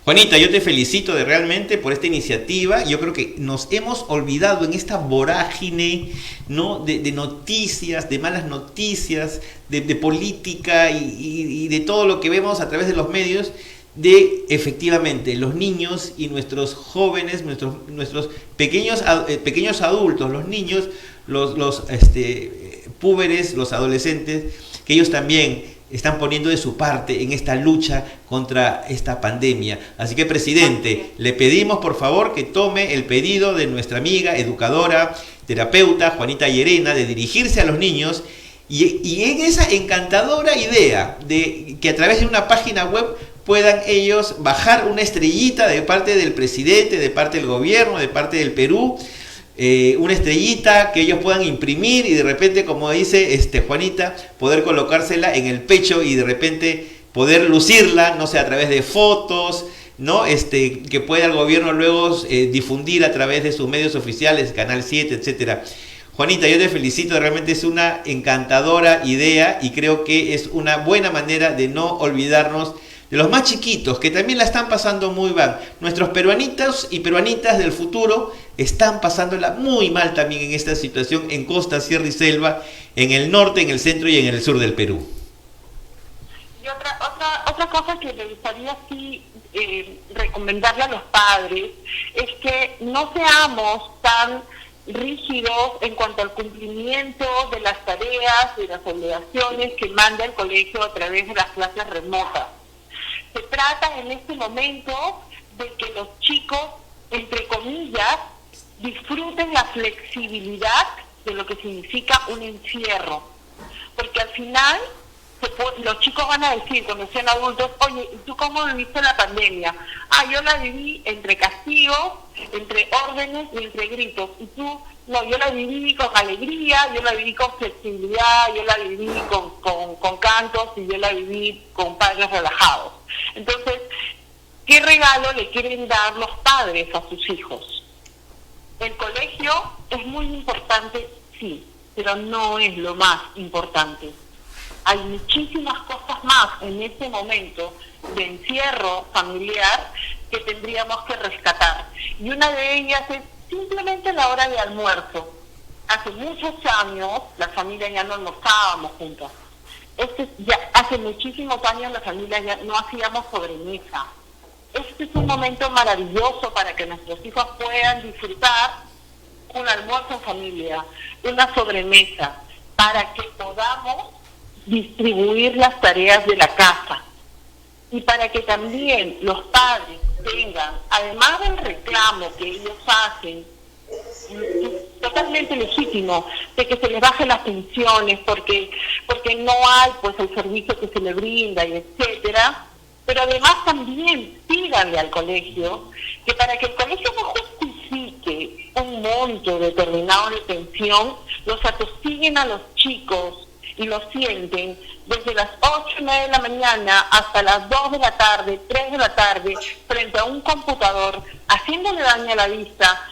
Juanita, yo te felicito realmente por esta iniciativa. Yo creo que nos hemos olvidado en esta vorágine, ¿no?, de noticias, de malas noticias, de política y de todo lo que vemos a través de los medios, de efectivamente los niños y nuestros jóvenes, nuestros pequeños adultos, los niños, los púberes, los adolescentes, que ellos también están poniendo de su parte en esta lucha contra esta pandemia. Así que, presidente, le pedimos por favor que tome el pedido de nuestra amiga, educadora, terapeuta, Juanita Llerena, de dirigirse a los niños y en esa encantadora idea de que a través de una página web puedan ellos bajar una estrellita de parte del presidente, de parte del gobierno, de parte del Perú, una estrellita que ellos puedan imprimir y de repente, como dice Juanita, poder colocársela en el pecho y de repente poder lucirla, no sé, a través de fotos, ¿no? Que pueda el gobierno luego difundir a través de sus medios oficiales, Canal 7, etcétera. Juanita, yo te felicito, realmente es una encantadora idea y creo que es una buena manera de no olvidarnos de los más chiquitos, que también la están pasando muy mal. Nuestros peruanitos y peruanitas del futuro están pasándola muy mal también en esta situación en costa, sierra y selva, en el norte, en el centro y en el sur del Perú. Y otra cosa que me gustaría sí recomendarle a los padres es que no seamos tan rígidos en cuanto al cumplimiento de las tareas, de las obligaciones que manda el colegio a través de las clases remotas. Se trata en este momento de que los chicos, entre comillas, disfruten la flexibilidad de lo que significa un encierro. Porque al final los chicos van a decir, cuando sean adultos, oye, ¿y tú cómo viviste la pandemia? Yo la viví entre castigos, entre órdenes y entre gritos. Y tú, no, yo la viví con alegría, yo la viví con flexibilidad, yo la viví con cantos y yo la viví con padres relajados. Entonces, ¿qué regalo le quieren dar los padres a sus hijos? El colegio es muy importante, sí, pero no es lo más importante. Hay muchísimas cosas más en este momento de encierro familiar que tendríamos que rescatar. Y una de ellas es simplemente la hora de almuerzo. Hace muchos años la familia ya no almorzábamos juntas. Hace muchísimos años la familia ya no hacíamos sobremesa. Este es un momento maravilloso para que nuestros hijos puedan disfrutar un almuerzo en familia, una sobremesa, para que podamos distribuir las tareas de la casa y para que también los padres tengan, además del reclamo que ellos hacen, totalmente legítimo, de que se les bajen las pensiones porque no hay pues el servicio que se le brinda y etcétera, pero además también pídanle al colegio que para que el colegio no justifique un monto determinado de pensión, los atosiguen a los chicos y los sienten desde las 8 y media de la mañana hasta las 2 de la tarde, 3 de la tarde, frente a un computador, haciéndole daño a la vista,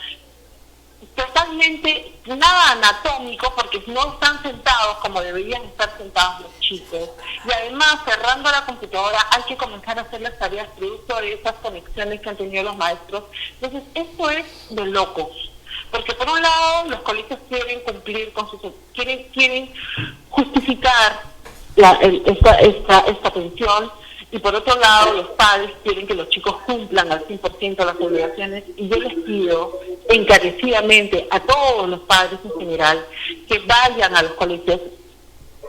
totalmente nada anatómico, porque no están sentados como deberían estar sentados los chicos. Y además, cerrando la computadora, hay que comenzar a hacer las tareas producto de esas conexiones que han tenido los maestros. Entonces, esto es de locos. Porque por un lado los colegios quieren cumplir con sus... quieren justificar esta pensión, y por otro lado los padres quieren que los chicos cumplan al 100% las obligaciones, y yo les pido encarecidamente a todos los padres en general que vayan a los colegios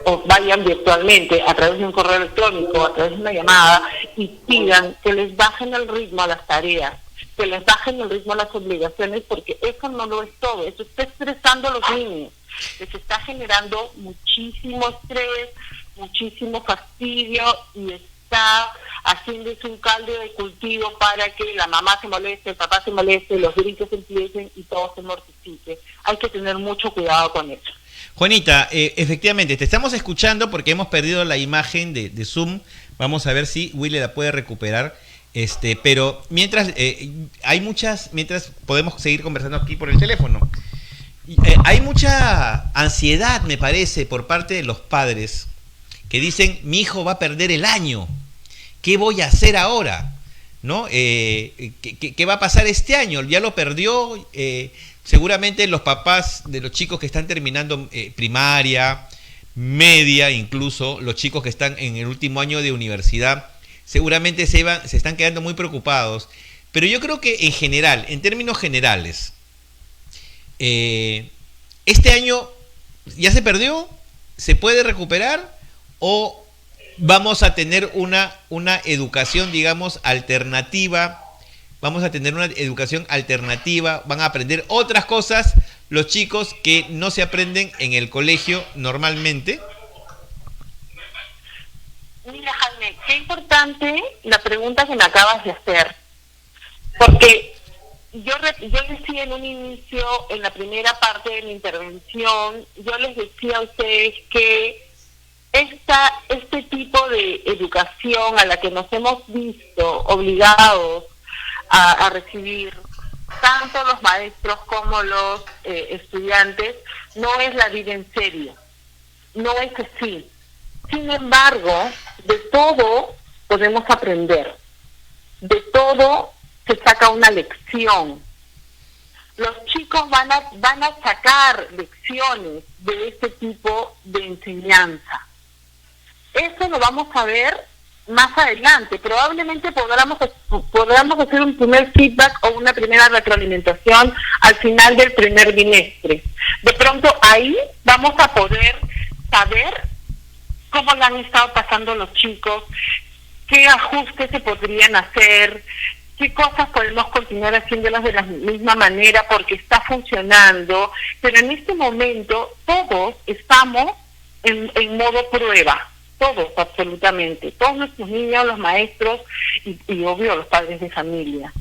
o vayan virtualmente a través de un correo electrónico, a través de una llamada, y pidan que les bajen el ritmo a las tareas, que les bajen el ritmo a las obligaciones, porque eso no lo es todo, eso está estresando a los niños, les está generando muchísimo estrés, muchísimo fastidio, y está haciéndose un caldo de cultivo para que la mamá se moleste, el papá se moleste, los gritos empiecen y todo se mortifique. Hay que tener mucho cuidado con eso. Juanita, efectivamente, te estamos escuchando porque hemos perdido la imagen de Zoom. Vamos a ver si Willy la puede recuperar. Pero mientras mientras podemos seguir conversando aquí por el teléfono. Hay mucha ansiedad, me parece, por parte de los padres que dicen: mi hijo va a perder el año, ¿qué voy a hacer ahora? ¿No? ¿Qué va a pasar este año? Ya lo perdió. Seguramente los papás de los chicos que están terminando primaria, media, incluso los chicos que están en el último año de universidad, seguramente se están quedando muy preocupados. Pero yo creo que en general, en términos generales, este año ya se perdió, ¿se puede recuperar o vamos a tener una educación, digamos, alternativa? Vamos a tener una educación alternativa, van a aprender otras cosas los chicos que no se aprenden en el colegio normalmente. Mira, Jaime, qué importante la pregunta que me acabas de hacer, porque yo decía en un inicio, en la primera parte de mi intervención, yo les decía a ustedes que este tipo de educación a la que nos hemos visto obligados a recibir, tanto los maestros como los estudiantes, no es la vida en serio, no es así. Sin embargo, de todo podemos aprender, de todo se saca una lección. Los chicos van a sacar lecciones de este tipo de enseñanza. Eso lo vamos a ver más adelante. Probablemente podamos hacer un primer feedback o una primera retroalimentación al final del primer bimestre. De pronto ahí vamos a poder saber cómo la han estado pasando los chicos, qué ajustes se podrían hacer, qué cosas podemos continuar haciéndolas de la misma manera porque está funcionando. Pero en este momento todos estamos en modo prueba. todos, absolutamente, todos nuestros niños, los maestros y obvio los padres de familia.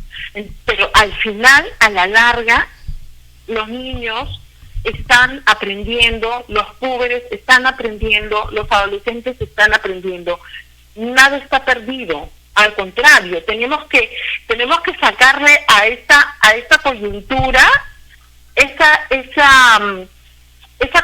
Pero al final, a la larga, los niños están aprendiendo, los púberes están aprendiendo, los adolescentes están aprendiendo. Nada está perdido, al contrario, tenemos que sacarle a esta coyuntura esa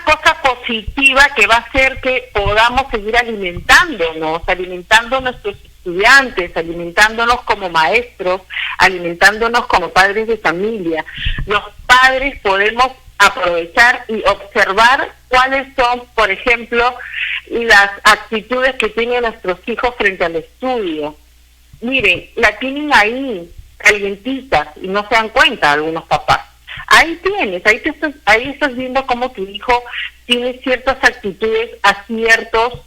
cosa positiva que va a hacer que podamos seguir alimentando a nuestros estudiantes, alimentándonos como maestros, alimentándonos como padres de familia. Los padres podemos aprovechar y observar cuáles son, por ejemplo, las actitudes que tienen nuestros hijos frente al estudio. Miren, la tienen ahí, calientitas, y no se dan cuenta algunos papás. Ahí estás viendo cómo tu hijo tiene ciertas actitudes a ciertos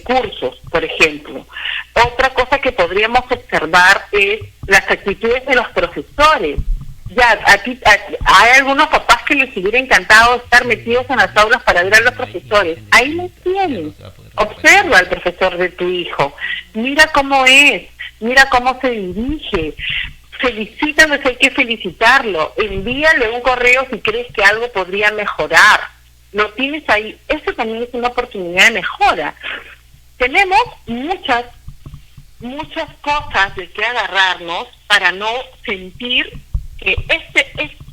cursos, por ejemplo. Otra cosa que podríamos observar es las actitudes de los profesores. Ya, aquí hay algunos papás que les hubiera encantado estar metidos en las aulas para ver a los profesores. Ahí los tienen. Observa al profesor de tu hijo. Mira cómo es, mira cómo se dirige. Felicítalo si hay que felicitarlo. Envíale un correo si crees que algo podría mejorar. Lo tienes ahí. Eso también es una oportunidad de mejora. Tenemos muchas cosas de que agarrarnos para no sentir que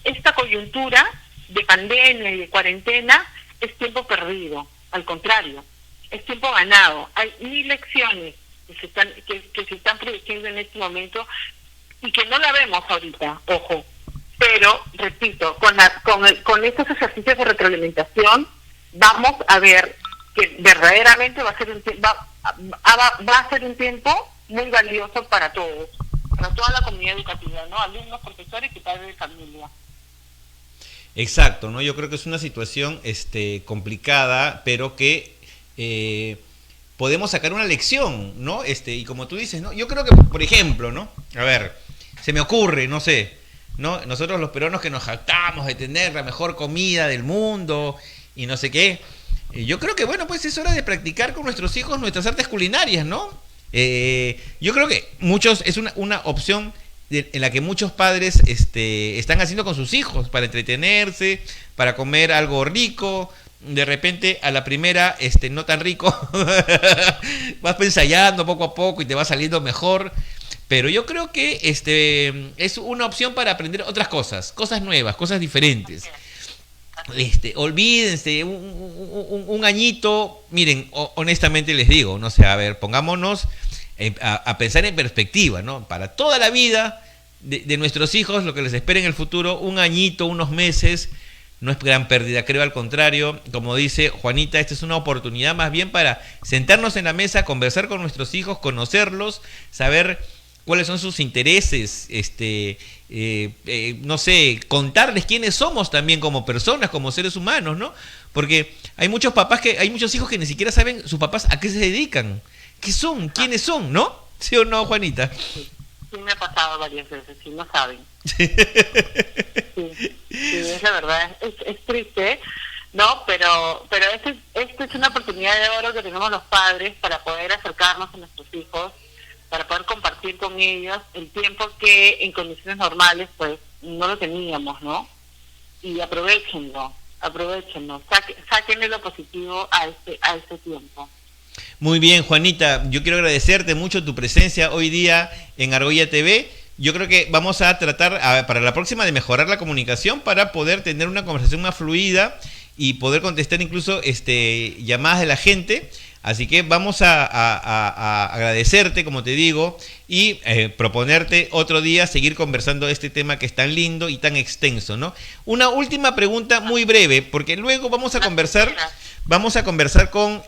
esta coyuntura de pandemia y de cuarentena es tiempo perdido. Al contrario, es tiempo ganado. Hay 1000 lecciones que se están produciendo en este momento y que no la vemos ahorita, ojo. Pero, repito, con estos ejercicios de retroalimentación vamos a ver que verdaderamente va a ser un tiempo muy valioso para todos, para toda la comunidad educativa, ¿no? Alumnos, profesores y padres de familia. Exacto, ¿no? Yo creo que es una situación complicada, pero que podemos sacar una lección, ¿no? Y como tú dices, ¿no? Yo creo que, por ejemplo, ¿no? A ver, se me ocurre, no sé, ¿no? Nosotros los peruanos que nos jactamos de tener la mejor comida del mundo y no sé qué. Yo creo que, bueno, pues es hora de practicar con nuestros hijos nuestras artes culinarias, ¿no? Yo creo que es una opción en la que muchos padres están haciendo con sus hijos para entretenerse, para comer algo rico. De repente a la primera no tan rico vas ensayando poco a poco y te va saliendo mejor, pero yo creo que es una opción para aprender otras cosas nuevas, cosas diferentes. Olvídense un añito. Miren, honestamente les digo, no sé, a ver, pongámonos a pensar en perspectiva, ¿no? Para toda la vida de nuestros hijos, lo que les espera en el futuro, un añito, unos meses, no es gran pérdida, creo al contrario. Como dice Juanita, esta es una oportunidad más bien para sentarnos en la mesa, conversar con nuestros hijos, conocerlos, saber cuáles son sus intereses, no sé, contarles quiénes somos también como personas, como seres humanos, ¿no? Porque hay muchos hijos que ni siquiera saben sus papás a qué se dedican, qué son, quiénes son, ¿no? ¿Sí o no, Juanita? Sí, me ha pasado varias veces, sí, no saben. Sí, es la verdad, es triste, ¿no? Pero esta es una oportunidad de oro que tenemos los padres para poder acercarnos a nuestros hijos, para poder compartir con ellos el tiempo que en condiciones normales pues no lo teníamos, ¿no? Y aprovechenlo, sáquenle lo positivo a este tiempo. Muy bien, Juanita, yo quiero agradecerte mucho tu presencia hoy día en Argolla TV. Yo creo que vamos a tratar para la próxima de mejorar la comunicación para poder tener una conversación más fluida y poder contestar incluso llamadas de la gente. Así que vamos a agradecerte, como te digo, y proponerte otro día seguir conversando de este tema que es tan lindo y tan extenso, ¿no? Una última pregunta muy breve, porque luego vamos a conversar con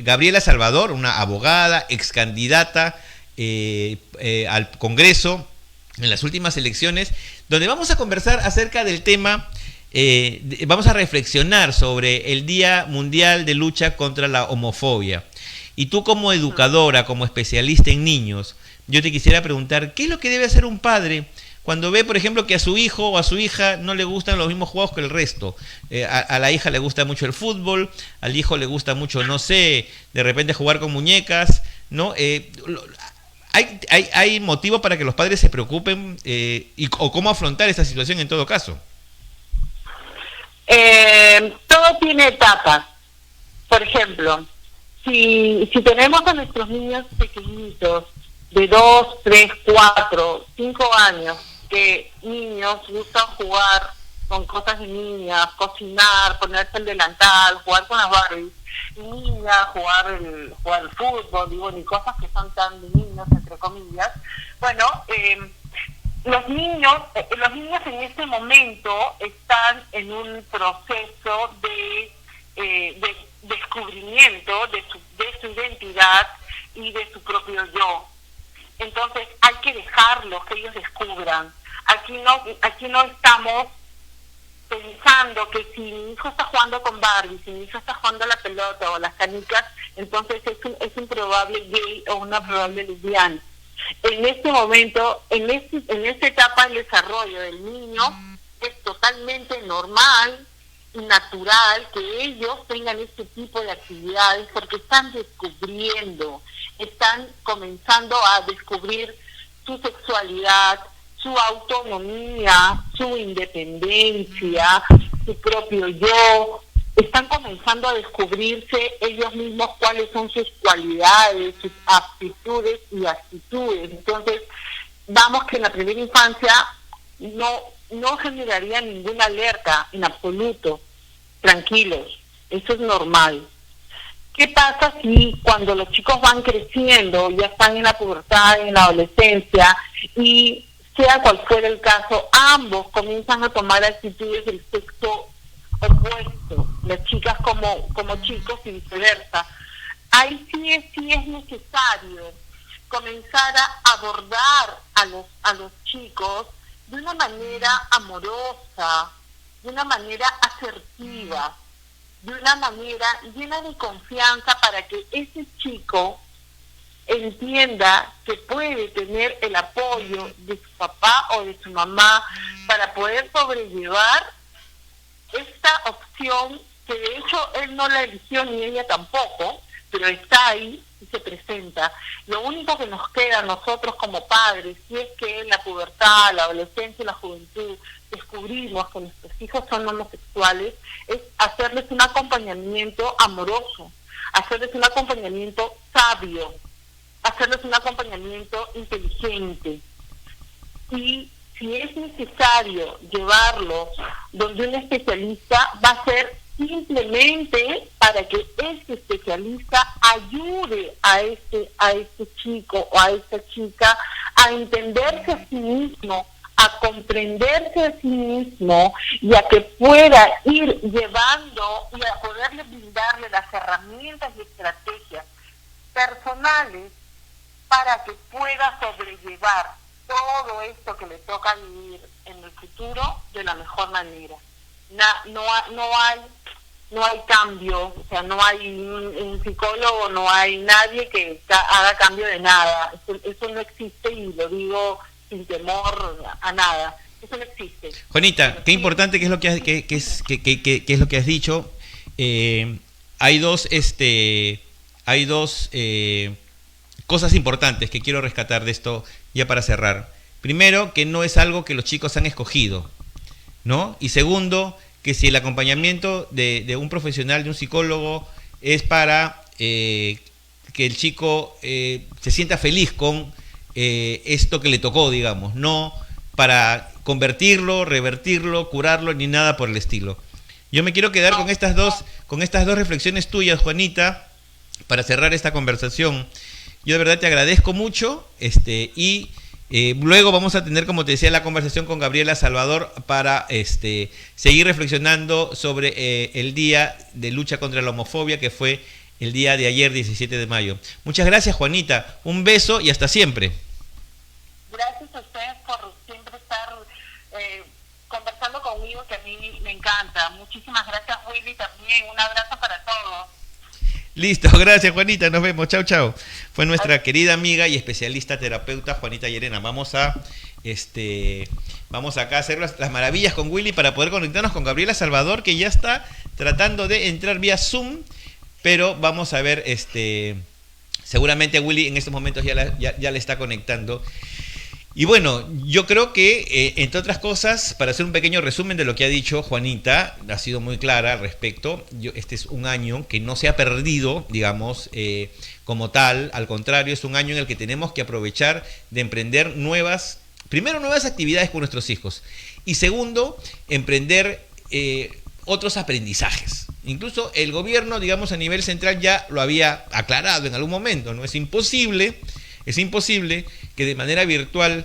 Gabriela Salvador, una abogada, ex candidata al Congreso en las últimas elecciones, donde vamos a conversar acerca del tema. Vamos a reflexionar sobre el Día Mundial de Lucha contra la Homofobia. Y tú, como educadora, como especialista en niños, yo te quisiera preguntar, ¿qué es lo que debe hacer un padre cuando ve, por ejemplo, que a su hijo o a su hija no le gustan los mismos juegos que el resto. A la hija le gusta mucho el fútbol, al hijo le gusta mucho, no sé, de repente jugar con muñecas, ¿no? ¿Hay motivo para que los padres se preocupen o cómo afrontar esta situación en todo caso? Todo tiene etapas. Por ejemplo, si tenemos a nuestros niños pequeñitos de 2, 3, 4, 5 años, que niños gustan jugar con cosas de niñas, cocinar, ponerse el delantal, jugar con las Barbies, y niñas jugar el fútbol, digo, ni cosas que son tan de niños, entre comillas. Bueno, los niños en este momento están en un proceso de descubrimiento de su identidad y de su propio yo. Entonces hay que dejarlos que ellos descubran. Aquí no estamos pensando que si mi hijo está jugando con Barbie, si mi hijo está jugando a la pelota o a las canicas, entonces es un probable gay o una probable lesbiana. En este momento, en esta etapa del desarrollo del niño, es totalmente normal y natural que ellos tengan este tipo de actividades porque están descubriendo, están comenzando a descubrir su sexualidad, su autonomía, su independencia, su propio yo. Están comenzando a descubrirse ellos mismos cuáles son sus cualidades, sus aptitudes y actitudes. Entonces, vamos que en la primera infancia no generaría ninguna alerta en absoluto. Tranquilos, eso es normal. ¿Qué pasa si cuando los chicos van creciendo, ya están en la pubertad, en la adolescencia, y sea cual fuera el caso, ambos comienzan a tomar actitudes del sexo opuesto, las chicas como chicos y viceversa? Ahí sí es necesario comenzar a abordar a los chicos de una manera amorosa, de una manera asertiva, de una manera llena de confianza para que ese chico entienda que puede tener el apoyo de su papá o de su mamá para poder sobrellevar esta opción que de hecho él no la eligió ni ella tampoco, pero está ahí y se presenta. Lo único que nos queda a nosotros como padres, si es que en la pubertad, la adolescencia y la juventud descubrimos que nuestros hijos son homosexuales, es hacerles un acompañamiento amoroso, hacerles un acompañamiento sabio, hacerles un acompañamiento inteligente. Y si es necesario llevarlos donde un especialista, va a ser simplemente para que este especialista ayude a este chico o a esta chica a entenderse a sí mismo, a comprenderse a sí mismo y a que pueda ir llevando y a poderle brindarle las herramientas y estrategias personales para que pueda sobrellevar todo esto que le toca vivir en el futuro de la mejor manera. No hay cambio, o sea, no hay un psicólogo, no hay nadie que haga cambio de nada. Eso no existe y lo digo sin temor a nada. Eso no existe. Juanita, qué importante que es lo que es lo que has dicho. Hay dos cosas importantes que quiero rescatar de esto ya para cerrar. Primero, que no es algo que los chicos han escogido, ¿no? Y segundo, que si el acompañamiento de un profesional, de un psicólogo, es para que el chico se sienta feliz con esto que le tocó, digamos, no para convertirlo, revertirlo, curarlo, ni nada por el estilo. Yo me quiero quedar con estas dos reflexiones tuyas, Juanita, para cerrar esta conversación. Yo de verdad te agradezco mucho y luego vamos a tener, como te decía, la conversación con Gabriela Salvador para seguir reflexionando sobre el Día de Lucha contra la Homofobia, que fue el día de ayer, 17 de mayo. Muchas gracias, Juanita. Un beso y hasta siempre. Gracias a ustedes por siempre estar conversando conmigo, que a mí me encanta. Muchísimas gracias, Willy, también. Un abrazo para todos. Listo, gracias, Juanita, nos vemos, chao, chao. Fue nuestra querida amiga y especialista terapeuta Juanita Llerena. Vamos a vamos acá a hacer las maravillas con Willy para poder conectarnos con Gabriela Salvador, que ya está tratando de entrar vía Zoom, pero vamos a ver, seguramente Willy en estos momentos ya le está conectando. Y bueno, yo creo que, entre otras cosas, para hacer un pequeño resumen de lo que ha dicho Juanita, ha sido muy clara al respecto. Este es un año que no se ha perdido, digamos, como tal. Al contrario, es un año en el que tenemos que aprovechar de emprender nuevas actividades con nuestros hijos. Y segundo, emprender otros aprendizajes. Incluso el gobierno, digamos, a nivel central ya lo había aclarado en algún momento, ¿no? Es imposible que de manera virtual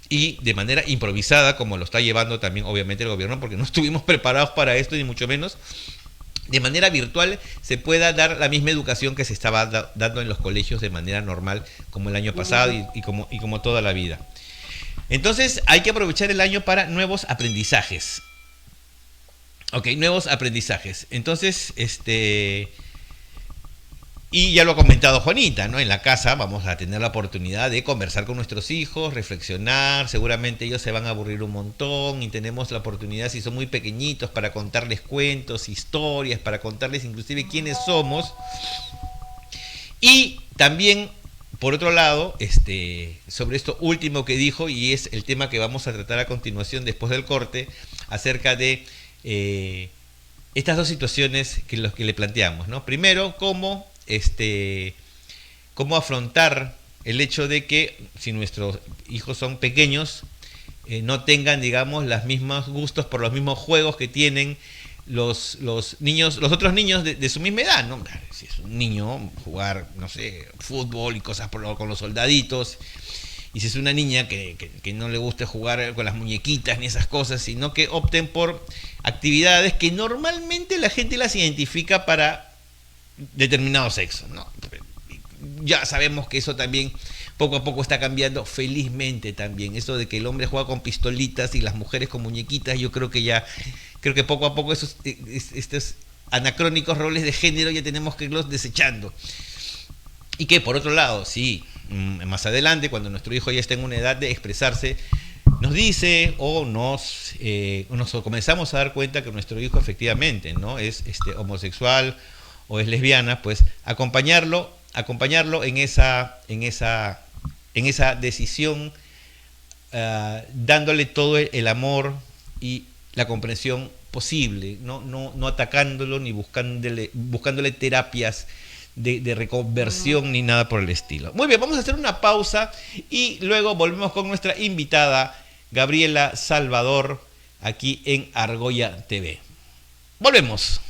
y de manera improvisada, como lo está llevando también obviamente el gobierno, porque no estuvimos preparados para esto, ni mucho menos, de manera virtual se pueda dar la misma educación que se estaba dando en los colegios de manera normal, como el año pasado y como toda la vida. Entonces hay que aprovechar el año para nuevos aprendizajes. Ok, nuevos aprendizajes. Entonces, y ya lo ha comentado Juanita, ¿no? En la casa vamos a tener la oportunidad de conversar con nuestros hijos, reflexionar, seguramente ellos se van a aburrir un montón y tenemos la oportunidad, si son muy pequeñitos, para contarles cuentos, historias, para contarles inclusive quiénes somos. Y también, por otro lado, sobre esto último que dijo, y es el tema que vamos a tratar a continuación después del corte, acerca de estas dos situaciones que le planteamos, ¿no? Primero, cómo afrontar el hecho de que si nuestros hijos son pequeños, no tengan, digamos, los mismos gustos por los mismos juegos que tienen los otros niños de su misma edad, ¿no? Si es un niño, jugar, no sé, fútbol y cosas con los soldaditos, y si es una niña que no le guste jugar con las muñequitas ni esas cosas, sino que opten por actividades que normalmente la gente las identifica para determinado sexo, ¿no? Ya sabemos que eso también poco a poco está cambiando, felizmente también. Eso de que el hombre juega con pistolitas y las mujeres con muñequitas, yo creo que poco a poco estos anacrónicos roles de género ya tenemos que irlos desechando. Y que por otro lado, sí, más adelante, cuando nuestro hijo ya esté en una edad de expresarse, nos dice o nos comenzamos a dar cuenta que nuestro hijo efectivamente, ¿no?, es homosexual o es lesbiana, pues acompañarlo en esa decisión, dándole todo el amor y la comprensión posible, no atacándolo ni buscándole terapias de reconversión ni nada por el estilo. Muy bien, vamos a hacer una pausa y luego volvemos con nuestra invitada Gabriela Salvador aquí en Argolla TV. Volvemos.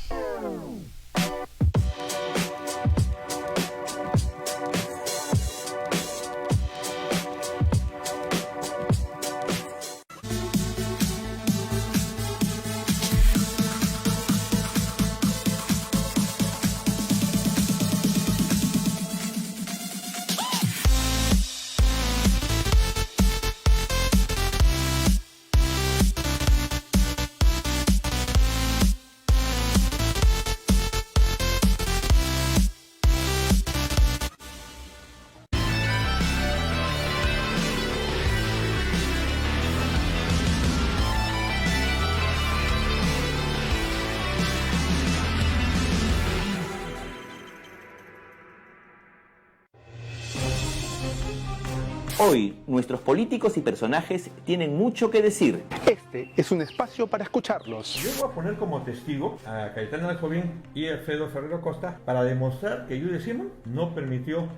Hoy, nuestros políticos y personajes tienen mucho que decir. Este es un espacio para escucharlos. Yo voy a poner como testigo a Cayetano Aljovín y a Alfredo Ferrero Costa para demostrar que Judy Simon no permitió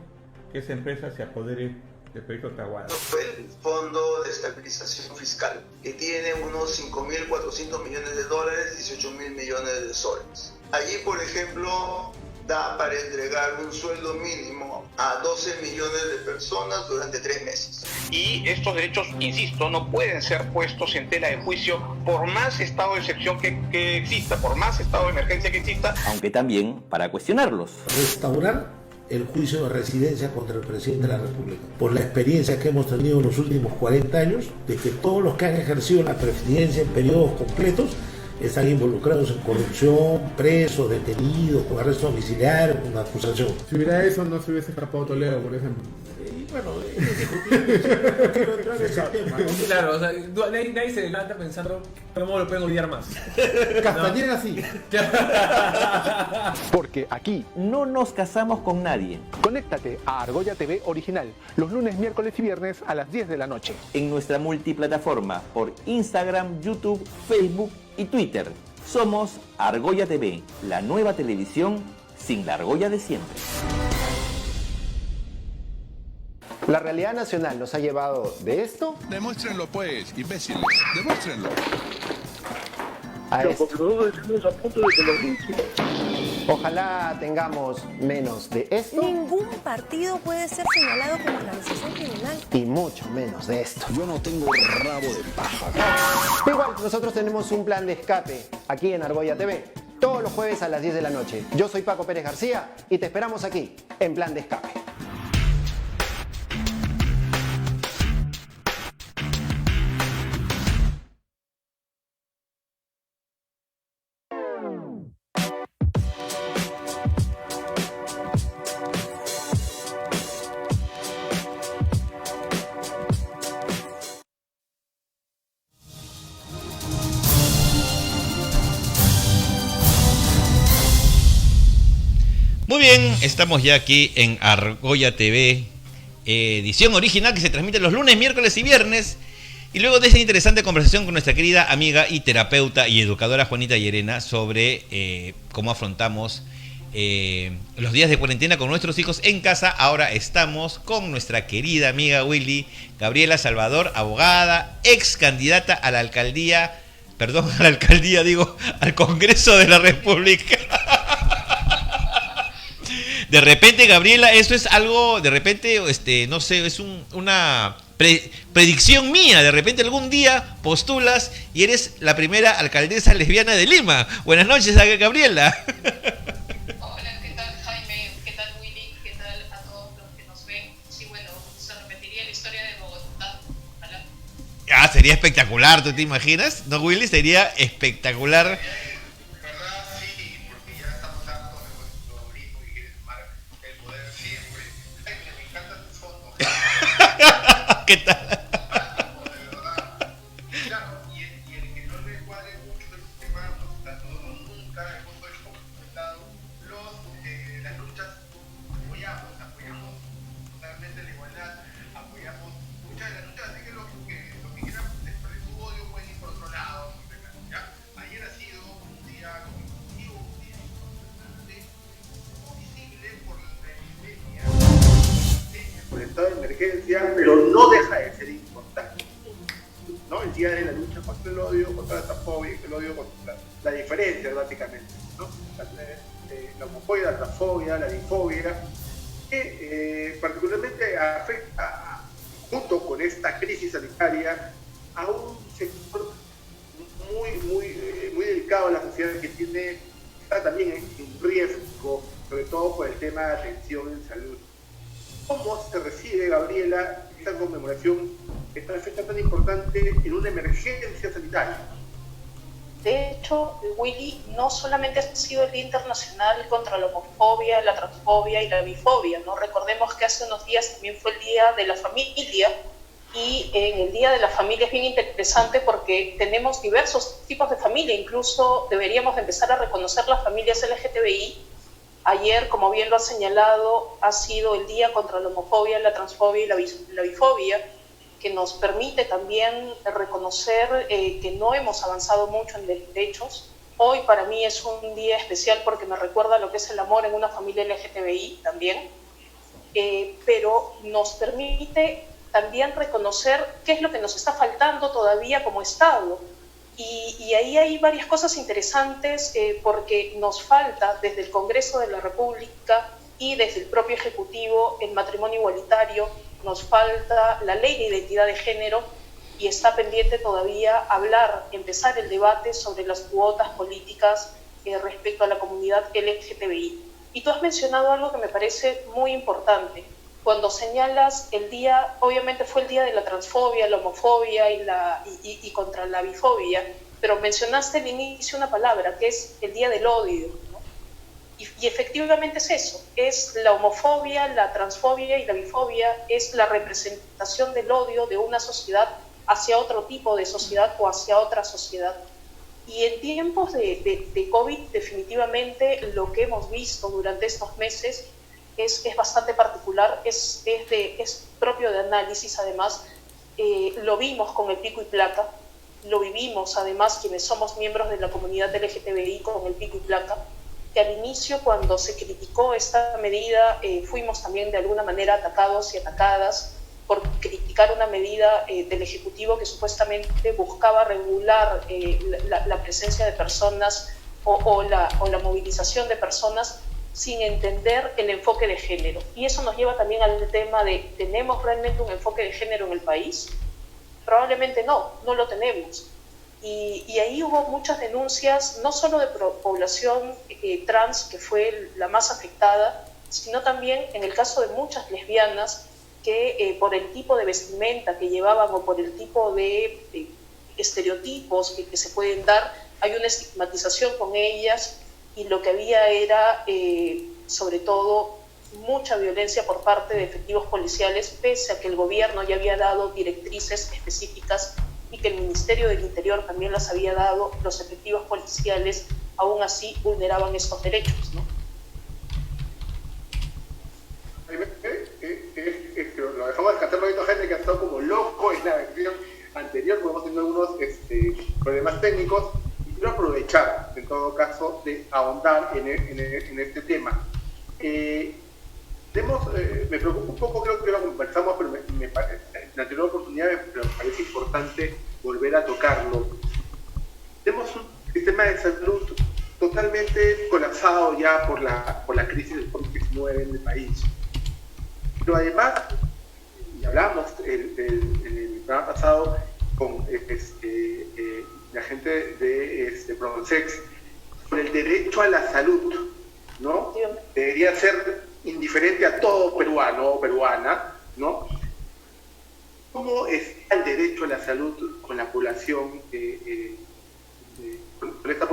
que esa empresa se apodere del proyecto Tahuada. Fue el Fondo de Estabilización Fiscal, que tiene unos 5.400 millones de dólares, 18.000 millones de soles. Allí, por ejemplo, da para entregar un sueldo mínimo a 12 millones de personas durante 3 meses. Y estos derechos, insisto, no pueden ser puestos en tela de juicio por más estado de excepción que exista, por más estado de emergencia que exista. Aunque también para cuestionarlos. Restaurar el juicio de residencia contra el presidente de la República, por la experiencia que hemos tenido en los últimos 40 años, de que todos los que han ejercido la presidencia en periodos completos están involucrados en corrupción, presos, detenidos, con arresto domiciliario, con acusación. Si hubiera eso, no se hubiese escapado Toledo, por ejemplo. Bueno, no quiero entrar en ese tema. ¿No? Claro, o sea, nadie se levanta pensando cómo lo pueden odiar más. Castañeda sí. Porque aquí no nos casamos con nadie. Conéctate a Argolla TV Original los lunes, miércoles y viernes a las 10 de la noche. En nuestra multiplataforma por Instagram, YouTube, Facebook y Twitter. Somos Argolla TV, la nueva televisión sin la argolla de siempre. La realidad nacional nos ha llevado de esto Demuéstrenlo pues, imbéciles. Demuéstrenlo. a esto. Ojalá tengamos menos de esto Ningún partido puede ser señalado como organización criminal. y mucho menos de esto. Yo no tengo rabo de paja. Igual, nosotros tenemos un plan de escape aquí en Argolla TV. Todos los jueves a las 10 de la noche. Yo soy Paco Pérez García y te esperamos aquí en Plan de Escape. Muy bien, estamos ya aquí en Argolla TV, edición original que se transmite los lunes, miércoles y viernes. Y luego de esta interesante conversación con nuestra querida amiga y terapeuta y educadora Juanita Llerena sobre cómo afrontamos los días de cuarentena con nuestros hijos en casa, ahora estamos con nuestra querida amiga Willy Gabriela Salvador, abogada, ex candidata a la alcaldía, al Congreso de la República. De repente, Gabriela, esto es algo, de repente, no sé, es una predicción mía. De repente algún día postulas y eres la primera alcaldesa lesbiana de Lima. Buenas noches, Gabriela. Hola, ¿qué tal, Jaime? ¿Qué tal, Willy? ¿Qué tal a todos los que nos ven? Sí, bueno, se repetiría la historia de Bogotá. Ojalá. Ah, sería espectacular, ¿tú te imaginas? ¿No, Willy? Sería espectacular. ¿Qué tal? Claro, y el que no le cuadre mucho el tema, nosotros nunca hemos comentado las luchas, apoyamos totalmente la igualdad, apoyamos muchas de las luchas, así que lo que quieran expresar su odio pueden ir por otro lado. ¿Ya? Ayer ha sido un día conflictivo, un día importante, visible por la epidemia, por el estado de emergencia, pero no deja de ser importante, ¿no? El día de la lucha contra el odio, contra la transfobia, el odio contra la diferencia, básicamente, ¿no? La homofobia, la transfobia, la bifobia, que particularmente afecta, junto con esta crisis sanitaria, a un sector muy delicado de la sociedad que está también en riesgo, sobre todo por el tema de atención en salud. ¿Cómo se recibe, Gabriela, esta conmemoración, esta fecha tan importante en una emergencia sanitaria? De hecho, Willy, no solamente ha sido el Día Internacional contra la homofobia, la transfobia y la bifobia, ¿no? Recordemos que hace unos días también fue el Día de la Familia, y en el Día de la Familia es bien interesante porque tenemos diversos tipos de familia, incluso deberíamos empezar a reconocer las familias LGTBI. Ayer, como bien lo ha señalado, ha sido el Día contra la homofobia, la transfobia y la bifobia, que nos permite también reconocer que no hemos avanzado mucho en derechos. Hoy para mí es un día especial porque me recuerda lo que es el amor en una familia LGTBI también, pero nos permite también reconocer qué es lo que nos está faltando todavía como Estado. Y ahí hay varias cosas interesantes porque nos falta desde el Congreso de la República y desde el propio Ejecutivo el matrimonio igualitario, nos falta la ley de identidad de género y está pendiente todavía empezar el debate sobre las cuotas políticas respecto a la comunidad LGTBI. Y tú has mencionado algo que me parece muy importante. Cuando señalas el día, obviamente fue el día de la transfobia, la homofobia y contra la bifobia, pero mencionaste al inicio una palabra que es el día del odio, ¿no? Y efectivamente es eso, es la homofobia, la transfobia y la bifobia, es la representación del odio de una sociedad hacia otro tipo de sociedad o hacia otra sociedad. Y en tiempos de COVID, definitivamente lo que hemos visto durante estos meses es bastante particular, es propio de análisis además. Lo vimos con el pico y placa, lo vivimos además quienes somos miembros de la comunidad LGTBI con el pico y placa, que al inicio cuando se criticó esta medida fuimos también de alguna manera atacados y atacadas por criticar una medida del Ejecutivo que supuestamente buscaba regular la presencia de personas o la movilización de personas sin entender el enfoque de género. Y eso nos lleva también al tema de, ¿tenemos realmente un enfoque de género en el país? Probablemente no lo tenemos. Y ahí hubo muchas denuncias, no solo de población trans, que fue la más afectada, sino también en el caso de muchas lesbianas que por el tipo de vestimenta que llevaban o por el tipo de estereotipos que se pueden dar, hay una estigmatización con ellas y lo que había era, sobre todo, mucha violencia por parte de efectivos policiales, pese a que el gobierno ya había dado directrices específicas y que el Ministerio del Interior también las había dado, los efectivos policiales aún así vulneraban estos derechos, ¿no? Lo dejamos descansar un poquito, gente que ha estado como loco en la versión anterior, porque hemos tenido algunos problemas técnicos, y quiero aprovechar, en todo caso, de ahondar en este tema. Me preocupa un poco, creo que lo conversamos, pero me parece, en la anterior oportunidad me parece importante volver a tocarlo. Tenemos un sistema de salud totalmente colapsado ya por la crisis del COVID-19 en el país. Pero además, y hablamos el programa pasado con la gente de Pronsex sobre el derecho a la salud, ¿no? Debería ser indiferente a todo peruano o peruana, ¿no? ¿Cómo está el derecho a la salud con la población, con esta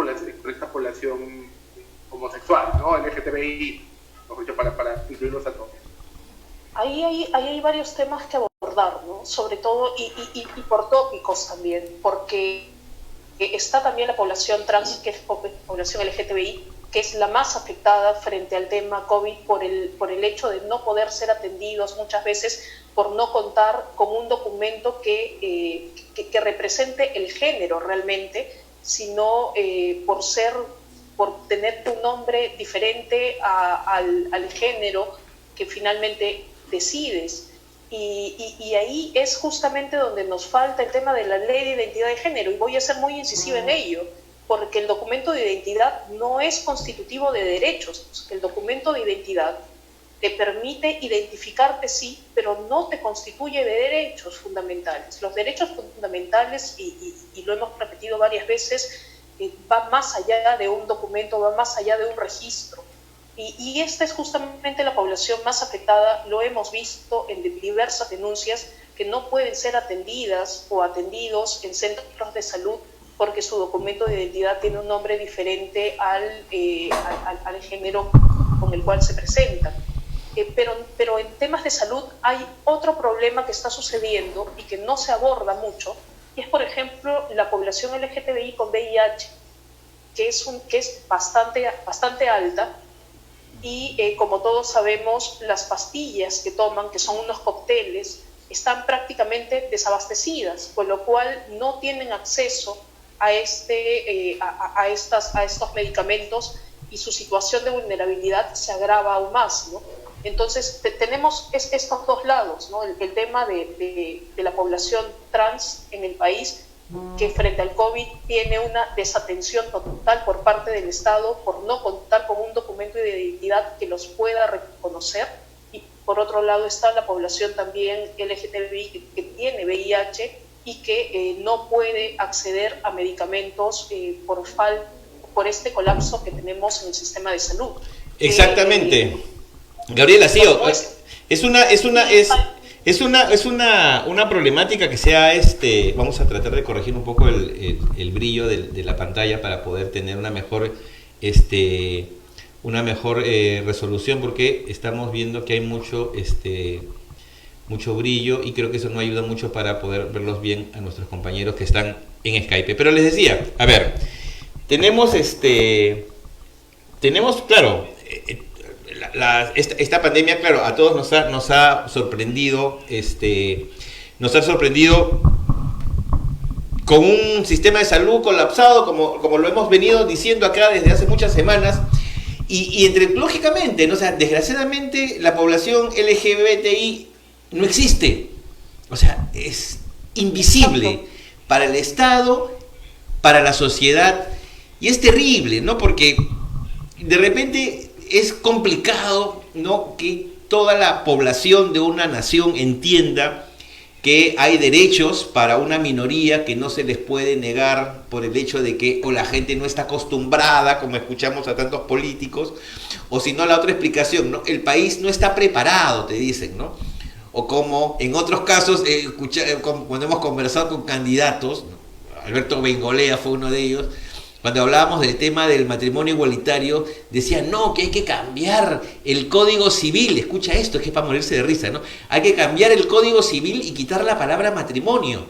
población homosexual, ¿no? LGTBI, para incluirlos a todos? Ahí hay varios temas que abordar, ¿no? Sobre todo, y por tópicos también, porque está también la población trans, que es población LGTBI, que es la más afectada frente al tema COVID por el hecho de no poder ser atendidos muchas veces por no contar con un documento que represente el género realmente, sino por tener un nombre diferente al género que finalmente decides. Y ahí es justamente donde nos falta el tema de la ley de identidad de género, y voy a ser muy incisiva en ello, porque el documento de identidad no es constitutivo de derechos. El documento de identidad te permite identificarte, sí, pero no te constituye de derechos fundamentales. Los derechos fundamentales, y lo hemos repetido varias veces, va más allá de un documento, va más allá de un registro. Y esta es justamente la población más afectada, lo hemos visto en diversas denuncias, que no pueden ser atendidas o atendidos en centros de salud porque su documento de identidad tiene un nombre diferente al género con el cual se presentan. Pero en temas de salud hay otro problema que está sucediendo y que no se aborda mucho, y es, por ejemplo, la población LGTBI con VIH, que es bastante alta, y como todos sabemos, las pastillas que toman, que son unos cócteles, están prácticamente desabastecidas, con lo cual no tienen acceso a estos medicamentos, y su situación de vulnerabilidad se agrava aún más, ¿no? Entonces tenemos estos dos lados, ¿no? El tema de la población trans en el país, que frente al COVID tiene una desatención total por parte del Estado por no contar con un documento de identidad que los pueda reconocer, y por otro lado está la población también LGTBI que tiene VIH y que no puede acceder a medicamentos por este colapso que tenemos en el sistema de salud. Exactamente. Gabriela, sí, es una problemática que sea vamos a tratar de corregir un poco el brillo de la pantalla para poder tener una mejor resolución, porque estamos viendo que hay mucho brillo y creo que eso no ayuda mucho para poder verlos bien a nuestros compañeros que están en Skype. Pero les decía, a ver, tenemos claro, esta pandemia, claro, a todos nos ha sorprendido, con un sistema de salud colapsado, como lo hemos venido diciendo acá desde hace muchas semanas, y lógicamente, ¿no? O sea, desgraciadamente la población LGBTI no existe, o sea, es invisible para el Estado, para la sociedad, y es terrible, ¿no? Porque de repente es complicado, ¿no?, que toda la población de una nación entienda que hay derechos para una minoría que no se les puede negar por el hecho de que o la gente no está acostumbrada, como escuchamos a tantos políticos, o si no, la otra explicación, ¿no?, el país no está preparado, te dicen, ¿no? O como en otros casos, cuando hemos conversado con candidatos, Alberto Bengolea fue uno de ellos, cuando hablábamos del tema del matrimonio igualitario, decían, no, que hay que cambiar el Código Civil. Escucha esto, es que es para morirse de risa, ¿no? Hay que cambiar el Código Civil y quitar la palabra matrimonio.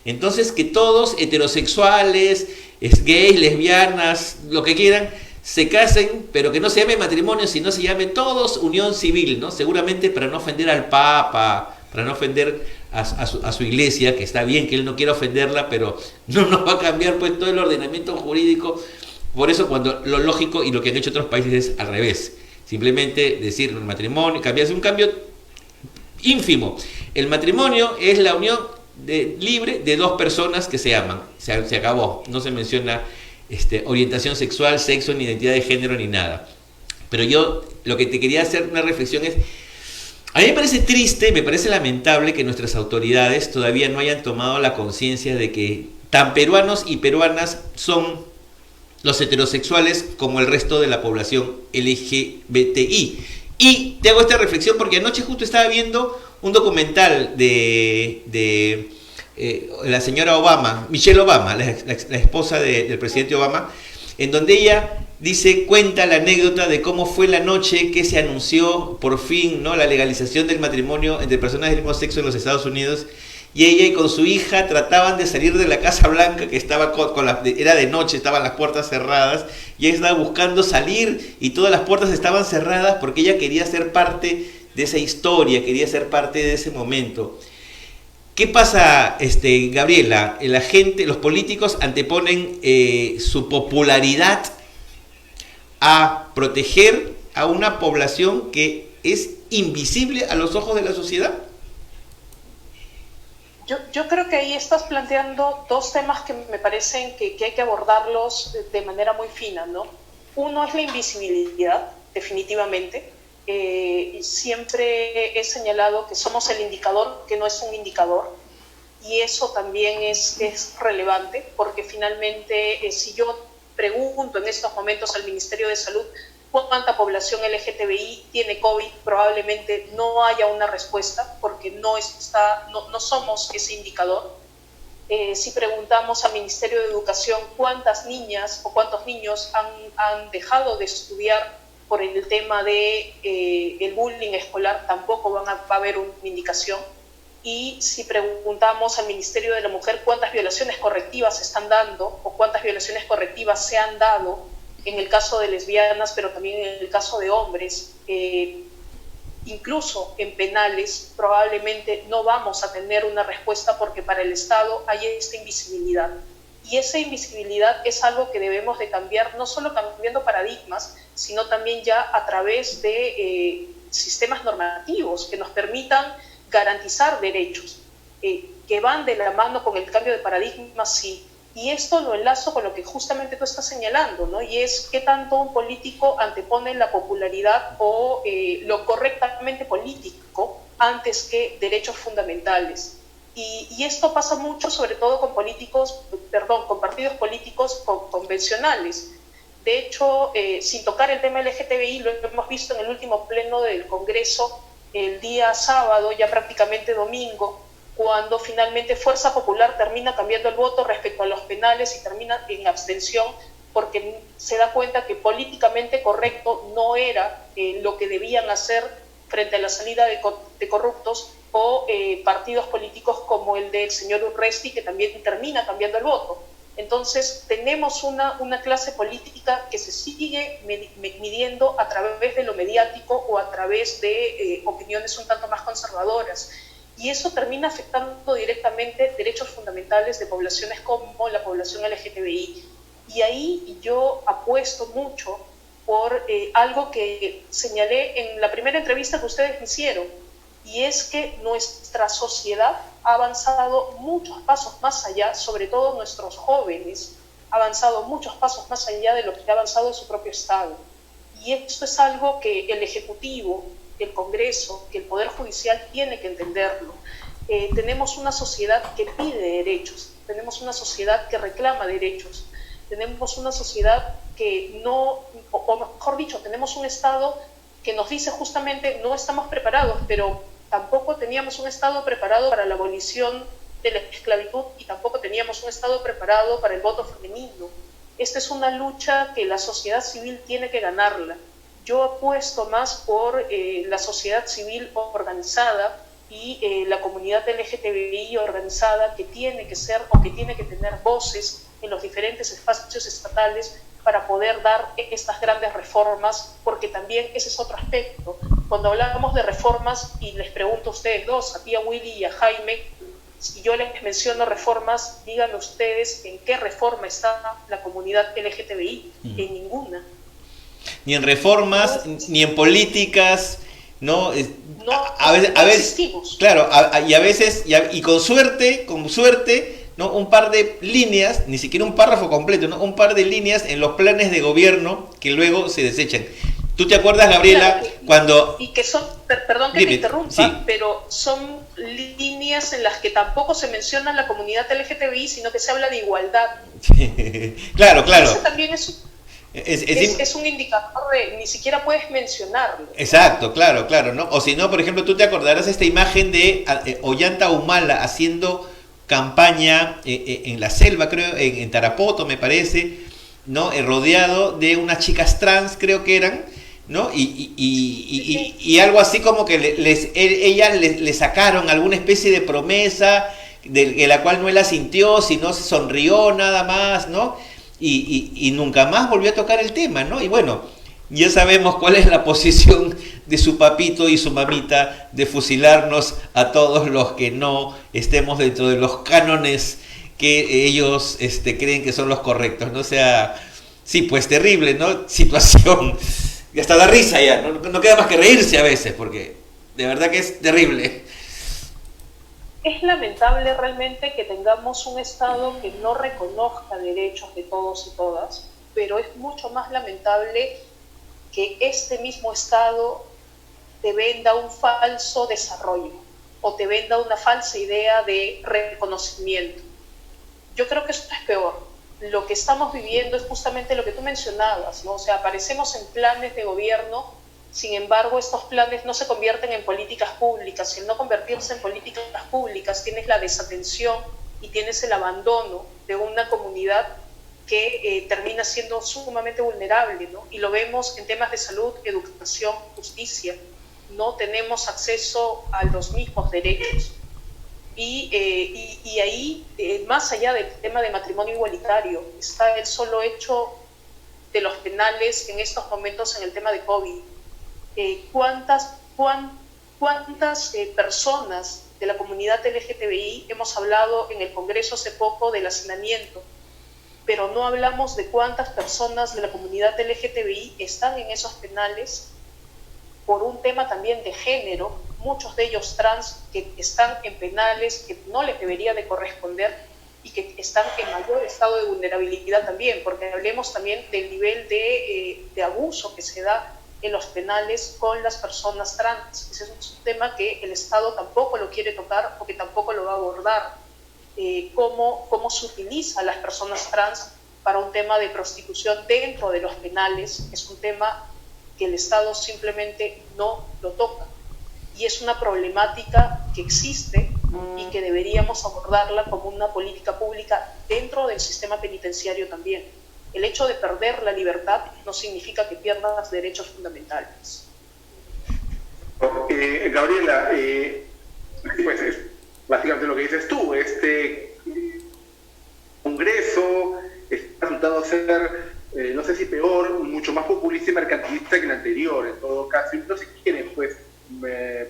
Entonces, que todos, heterosexuales, gays, lesbianas, lo que quieran, se casen, pero que no se llame matrimonio, sino se llame todos unión civil, ¿no? Seguramente para no ofender al Papa, para no ofender a su iglesia, que está bien que él no quiera ofenderla, pero no nos va a cambiar pues todo el ordenamiento jurídico. Por eso cuando lo lógico y lo que han hecho otros países es al revés, simplemente decir el matrimonio, cambiarse un cambio ínfimo. El matrimonio es la unión libre de dos personas que se aman, se acabó, no se menciona orientación sexual, sexo, ni identidad de género, ni nada. Pero yo lo que te quería hacer una reflexión es, a mí me parece triste, me parece lamentable que nuestras autoridades todavía no hayan tomado la conciencia de que tan peruanos y peruanas son los heterosexuales como el resto de la población LGBTI. Y te hago esta reflexión porque anoche justo estaba viendo un documental de la señora Obama, Michelle Obama, la esposa del presidente Obama, en donde ella cuenta la anécdota de cómo fue la noche que se anunció por fin, ¿no?, la legalización del matrimonio entre personas del mismo sexo en los Estados Unidos, y ella y con su hija trataban de salir de la Casa Blanca, que estaba era de noche, estaban las puertas cerradas, y ella estaba buscando salir y todas las puertas estaban cerradas porque ella quería ser parte de esa historia, quería ser parte de ese momento. ¿Qué pasa, Gabriela? La gente, los políticos anteponen su popularidad a proteger a una población que es invisible a los ojos de la sociedad. Yo creo que ahí estás planteando dos temas que me parecen que hay que abordarlos de manera muy fina, ¿no? Uno es la invisibilidad, definitivamente. Siempre he señalado que somos el indicador, que no es un indicador, y eso también es relevante, porque finalmente si yo pregunto en estos momentos al Ministerio de Salud cuánta población LGTBI tiene COVID, probablemente no haya una respuesta, porque no somos ese indicador. Si preguntamos al Ministerio de Educación cuántas niñas o cuántos niños han dejado de estudiar por el tema de el bullying escolar, tampoco va a haber una indicación. Y si preguntamos al Ministerio de la Mujer cuántas violaciones correctivas se están dando o cuántas violaciones correctivas se han dado en el caso de lesbianas, pero también en el caso de hombres, incluso en penales, probablemente no vamos a tener una respuesta porque para el Estado hay esta invisibilidad. Y esa invisibilidad es algo que debemos de cambiar, no solo cambiando paradigmas, sino también ya a través de sistemas normativos que nos permitan garantizar derechos, que van de la mano con el cambio de paradigma, sí. Y esto lo enlazo con lo que justamente tú estás señalando, ¿no? Y es qué tanto un político antepone la popularidad o lo correctamente político antes que derechos fundamentales. Y esto pasa mucho, sobre todo con con partidos políticos convencionales. De hecho, sin tocar el tema LGTBI, lo hemos visto en el último pleno del Congreso, el día sábado, ya prácticamente domingo, cuando finalmente Fuerza Popular termina cambiando el voto respecto a los penales y termina en abstención porque se da cuenta que políticamente correcto no era lo que debían hacer frente a la salida de corruptos o partidos políticos como el del señor Urresti, que también termina cambiando el voto. Entonces tenemos una clase política que se sigue midiendo a través de lo mediático o a través de opiniones un tanto más conservadoras. Y eso termina afectando directamente derechos fundamentales de poblaciones como la población LGTBI. Y ahí yo apuesto mucho por algo que señalé en la primera entrevista que ustedes me hicieron, y es que nuestra sociedad ha avanzado muchos pasos más allá, sobre todo nuestros jóvenes, ha avanzado muchos pasos más allá de lo que ha avanzado su propio Estado. Y esto es algo que el Ejecutivo, el Congreso, que el Poder Judicial tiene que entenderlo. Tenemos una sociedad que pide derechos, tenemos una sociedad que reclama derechos, tenemos una sociedad que no, o mejor dicho, tenemos un Estado que nos dice justamente no estamos preparados, pero tampoco teníamos un Estado preparado para la abolición de la esclavitud y tampoco teníamos un Estado preparado para el voto femenino. Esta es una lucha que la sociedad civil tiene que ganarla. Yo apuesto más por la sociedad civil organizada y la comunidad LGTBI organizada, que tiene que ser o que tiene que tener voces en los diferentes espacios estatales para poder dar estas grandes reformas, porque también ese es otro aspecto. Cuando hablamos de reformas, y les pregunto a ustedes dos, a ti, a Willy y a Jaime, si yo les menciono reformas, díganme ustedes en qué reforma está la comunidad LGTBI. En ninguna. Ni en reformas, ni en políticas, ¿no? A veces, claro, y a veces, y con suerte, ¿no? Un par de líneas, ni siquiera un párrafo completo, ¿no? Un par de líneas en los planes de gobierno que luego se desechan. ¿Tú te acuerdas, Gabriela, cuando... Y que son, perdón que me interrumpa, sí, pero son líneas en las que tampoco se menciona la comunidad LGTBI, sino que se habla de igualdad. Claro. Eso también es un indicador de ni siquiera puedes mencionarlo. Exacto, claro, ¿no? O si no, por ejemplo, tú te acordarás esta imagen de Ollanta Humala haciendo campaña en la selva, creo, en Tarapoto, me parece, ¿no? Rodeado de unas chicas trans, creo que eran, ¿no? Y algo así como que ellas le sacaron alguna especie de promesa de la cual no la sintió, sino se sonrió nada más, ¿no? Y nunca más volvió a tocar el tema, ¿no? Y bueno, ya sabemos cuál es la posición de su papito y su mamita de fusilarnos a todos los que no estemos dentro de los cánones que ellos creen que son los correctos, ¿no? O sea, sí, pues terrible, ¿no? Situación. Y hasta da risa ya, no queda más que reírse a veces, porque de verdad que es terrible. Es lamentable realmente que tengamos un Estado que no reconozca derechos de todos y todas, pero es mucho más lamentable que este mismo Estado te venda un falso desarrollo o te venda una falsa idea de reconocimiento. Yo creo que esto es peor. Lo que estamos viviendo es justamente lo que tú mencionabas, ¿no? O sea, aparecemos en planes de gobierno, sin embargo, estos planes no se convierten en políticas públicas. Y al no convertirse en políticas públicas, tienes la desatención y tienes el abandono de una comunidad que termina siendo sumamente vulnerable, ¿no? Y lo vemos en temas de salud, educación, justicia. No tenemos acceso a los mismos derechos. Y ahí, más allá del tema de matrimonio igualitario, está el solo hecho de los penales en estos momentos en el tema de COVID. ¿Cuántas personas de la comunidad LGTBI hemos hablado en el Congreso hace poco del hacinamiento? Pero no hablamos de cuántas personas de la comunidad LGTBI están en esos penales por un tema también de género, muchos de ellos trans que están en penales que no les debería de corresponder y que están en mayor estado de vulnerabilidad también, porque hablemos también del nivel de abuso que se da en los penales con las personas trans. Ese es un tema que el Estado tampoco lo quiere tocar o que tampoco lo va a abordar. Cómo se utiliza a las personas trans para un tema de prostitución dentro de los penales es un tema que el Estado simplemente no lo toca. Y es una problemática que existe y que deberíamos abordarla como una política pública dentro del sistema penitenciario también. El hecho de perder la libertad no significa que pierdas derechos fundamentales. Gabriela, pues es básicamente lo que dices tú. Este Congreso está resultando ser, no sé si peor, mucho más populista y mercantilista que el anterior, en todo caso, y no se quiere pues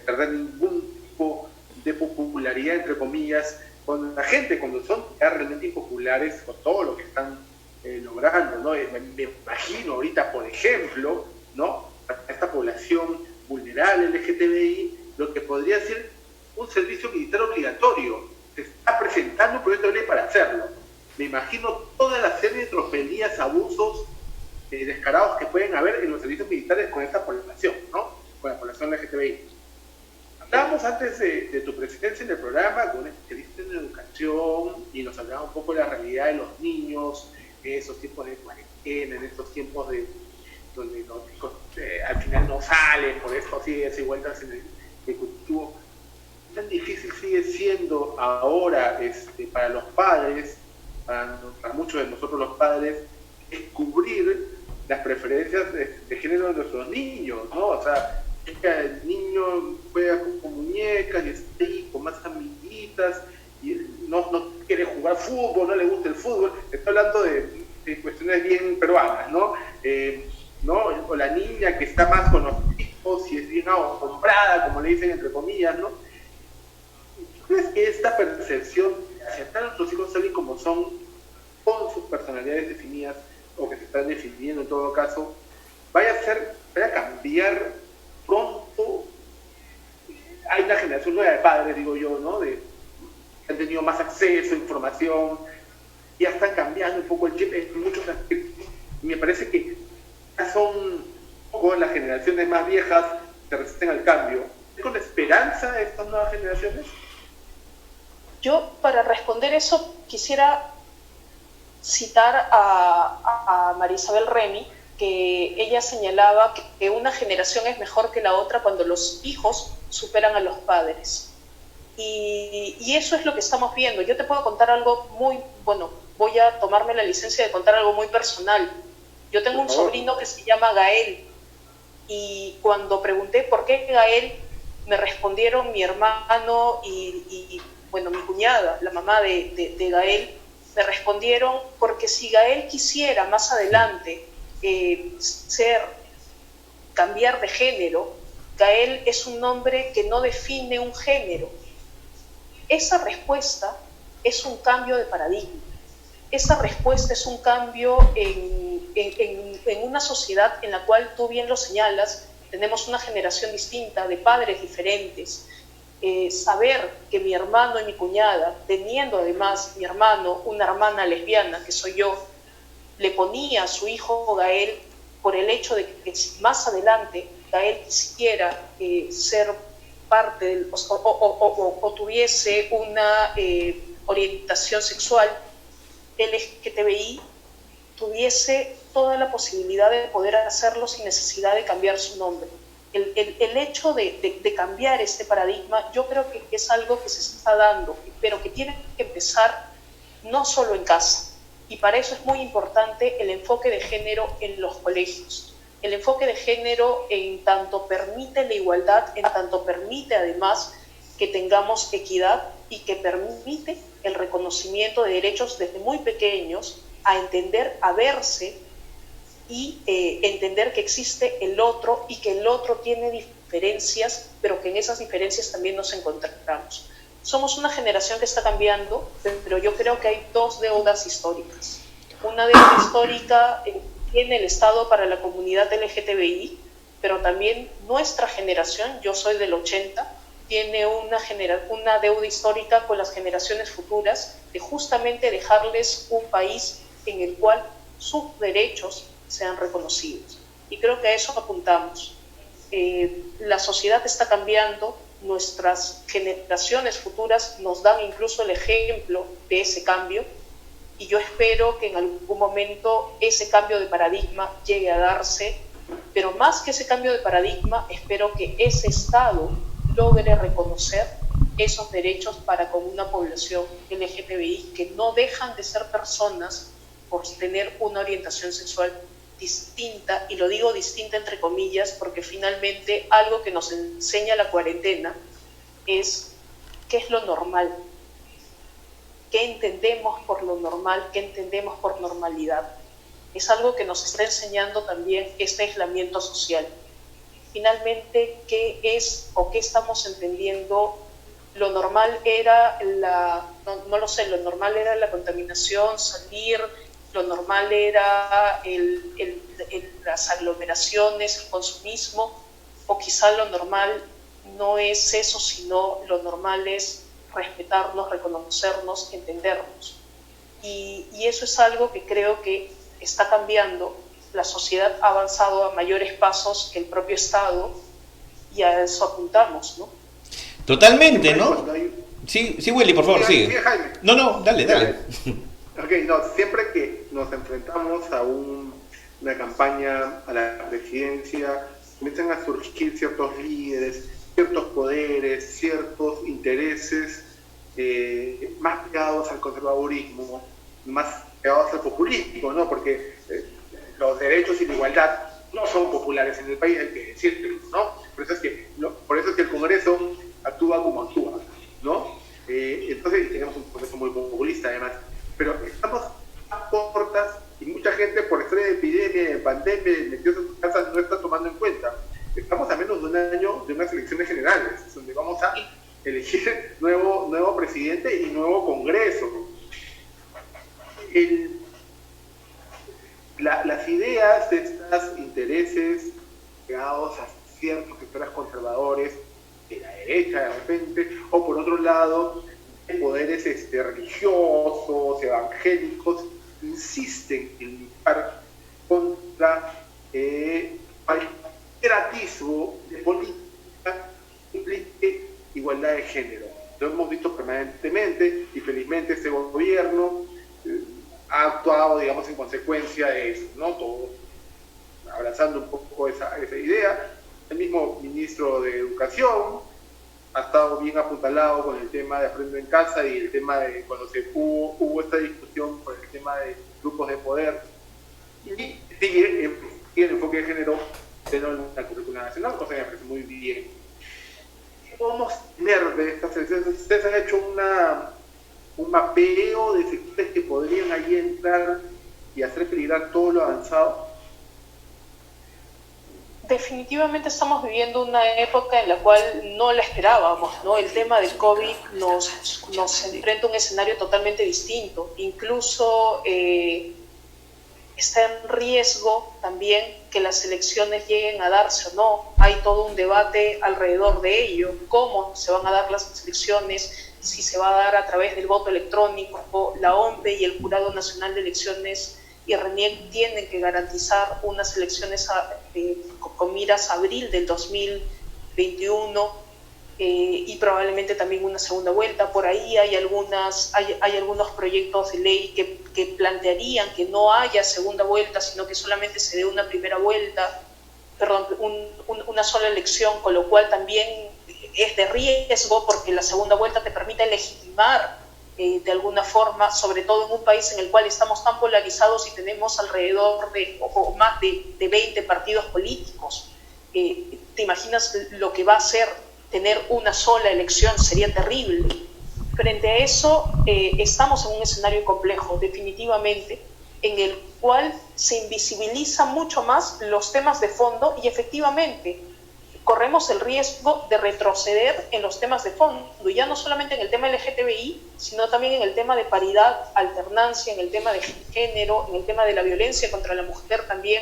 perder ningún tipo de popularidad, entre comillas, con la gente, cuando son ya realmente impopulares con todo lo que están logrando, ¿no? Me imagino ahorita, por ejemplo, ¿no?, a esta población vulnerable LGTBI, lo que podría ser un servicio militar obligatorio. Se está presentando un proyecto de ley para hacerlo. Me imagino toda la serie de tropelías, abusos descarados que pueden haber en los servicios militares con esta población, ¿no?, con la población LGTBI. Hablábamos antes de tu presencia en el programa con un especialista en educación y nos hablaba un poco de la realidad de los niños, en esos tiempos de cuarentena, en estos tiempos donde los chicos al final no salen por esto así, desigualdades en el ejecutivo. Tan difícil sigue siendo ahora para los padres, para muchos de nosotros los padres, descubrir las preferencias de género de nuestros niños, ¿no? O sea, es que el niño juega con muñecas y está ahí con más amiguitas y no quiere jugar fútbol, no le gusta el fútbol. Estoy hablando de cuestiones bien peruanas, ¿no? O la niña que está más con los hijos y es bien comprada, como le dicen entre comillas, ¿no? ¿Crees que esta percepción de aceptar a nuestros hijos tal y como son, con sus personalidades definidas, o que se están definiendo en todo caso, vaya a cambiar pronto? Hay una generación nueva de padres, digo yo, ¿no?, que han tenido más acceso a información, ya están cambiando un poco el chip en muchos aspectos, y me parece que ya son un poco las generaciones más viejas que resisten al cambio. ¿Es con esperanza de estas nuevas generaciones? Yo, para responder eso, quisiera citar a María Isabel Remy, que ella señalaba que una generación es mejor que la otra cuando los hijos superan a los padres. Y eso es lo que estamos viendo. Yo te puedo contar algo muy, bueno, voy a tomarme la licencia de contar algo muy personal. Yo tengo un sobrino que se llama Gael, y cuando pregunté por qué Gael, me respondieron mi hermano y bueno, mi cuñada, la mamá de Gael, me respondieron porque si Gael quisiera más adelante cambiar de género, Gael es un nombre que no define un género. Esa respuesta es un cambio de paradigma. Esa respuesta es un cambio en una sociedad en la cual, tú bien lo señalas, tenemos una generación distinta, de padres diferentes. Saber que mi hermano y mi cuñada, teniendo además mi hermano una hermana lesbiana, que soy yo, le ponía a su hijo Gael por el hecho de que más adelante Gael quisiera ser parte o tuviese una orientación sexual LGTBI, tuviese toda la posibilidad de poder hacerlo sin necesidad de cambiar su nombre. El hecho de cambiar este paradigma, yo creo que es algo que se está dando, pero que tiene que empezar no solo en casa. Y para eso es muy importante el enfoque de género en los colegios. El enfoque de género en tanto permite la igualdad, en tanto permite además que tengamos equidad y que permite el reconocimiento de derechos desde muy pequeños, a entender, a verse y entender que existe el otro y que el otro tiene diferencias, pero que en esas diferencias también nos encontramos. Somos una generación que está cambiando, pero yo creo que hay dos deudas históricas. Una deuda histórica tiene el Estado para la comunidad LGTBI, pero también nuestra generación, yo soy del 80, tiene una deuda histórica con las generaciones futuras de justamente dejarles un país en el cual sus derechos sean reconocidos. Y creo que a eso apuntamos. La sociedad está cambiando, nuestras generaciones futuras nos dan incluso el ejemplo de ese cambio, y yo espero que en algún momento ese cambio de paradigma llegue a darse, pero más que ese cambio de paradigma, espero que ese Estado logre reconocer esos derechos para con una población LGTBI que no dejan de ser personas por tener una orientación sexual distinta, y lo digo distinta entre comillas porque finalmente algo que nos enseña la cuarentena es qué es lo normal, qué entendemos por lo normal, qué entendemos por normalidad. Es algo que nos está enseñando también este aislamiento social. Finalmente, ¿qué es o qué estamos entendiendo? Lo normal era no lo sé, lo normal era la contaminación, salir, lo normal era las aglomeraciones, el consumismo, o quizá lo normal no es eso, sino lo normal es respetarnos, reconocernos, entendernos. Y eso es algo que creo que está cambiando. La sociedad ha avanzado a mayores pasos que el propio Estado, y a eso apuntamos, ¿no? Totalmente, ¿no? Sí, Willy, por favor, sigue. Sí, Jaime. No, dale. Ok, siempre que nos enfrentamos a una campaña a la presidencia, comienzan a surgir ciertos líderes, ciertos poderes, ciertos intereses más pegados al conservadurismo, más pegados al populismo, ¿no? Porque los derechos y la igualdad no son populares en el país, hay que decirlo, ¿no? Por eso es que el Congreso actúa como actúa, ¿no? Entonces tenemos un Congreso muy populista además, pero estamos a cortas y mucha gente por historia de epidemia, de pandemia, metidos en sus casas, no está tomando en cuenta. Estamos a menos de un año de unas elecciones generales, donde vamos a elegir nuevo presidente y nuevo Congreso. Las ideas de estos intereses pegados a ciertos sectores conservadores de la derecha de repente, o por otro lado poderes religiosos, evangélicos, insisten en luchar contra cualquier atisbo de política que implique igualdad de género. Lo hemos visto permanentemente y felizmente este gobierno ha actuado, digamos, en consecuencia de eso, ¿no? Todo abrazando un poco esa idea. El mismo ministro de Educación ha estado bien apuntalado con el tema de Aprendo en Casa y el tema de cuando hubo esta discusión por el tema de grupos de poder. Y sigue el enfoque de género dentro de la currícula nacional, cosa que me parece muy bien. ¿Qué podemos tener de estas elecciones? Ustedes han hecho un mapeo de sectores que podrían ahí entrar y hacer peligrar todo lo avanzado. Definitivamente estamos viviendo una época en la cual no la esperábamos, ¿no? El tema del COVID nos enfrenta a un escenario totalmente distinto. Incluso está en riesgo también que las elecciones lleguen a darse o no. Hay todo un debate alrededor de ello, cómo se van a dar las elecciones, si se va a dar a través del voto electrónico. La OMPE y el Jurado Nacional de Elecciones y RENIEC tienen que garantizar unas elecciones con miras a abril del 2021 y probablemente también una segunda vuelta. Por ahí hay algunos proyectos de ley que plantearían que no haya segunda vuelta, sino que solamente se dé una primera vuelta, una sola elección, con lo cual también es de riesgo porque la segunda vuelta te permite legitimar de alguna forma, sobre todo en un país en el cual estamos tan polarizados y tenemos alrededor de o más de 20 partidos políticos. ¿Te imaginas lo que va a ser tener una sola elección? Sería terrible. Frente a eso, estamos en un escenario complejo, definitivamente, en el cual se invisibiliza mucho más los temas de fondo y efectivamente corremos el riesgo de retroceder en los temas de fondo, y ya no solamente en el tema LGTBI, sino también en el tema de paridad, alternancia, en el tema de género, en el tema de la violencia contra la mujer también.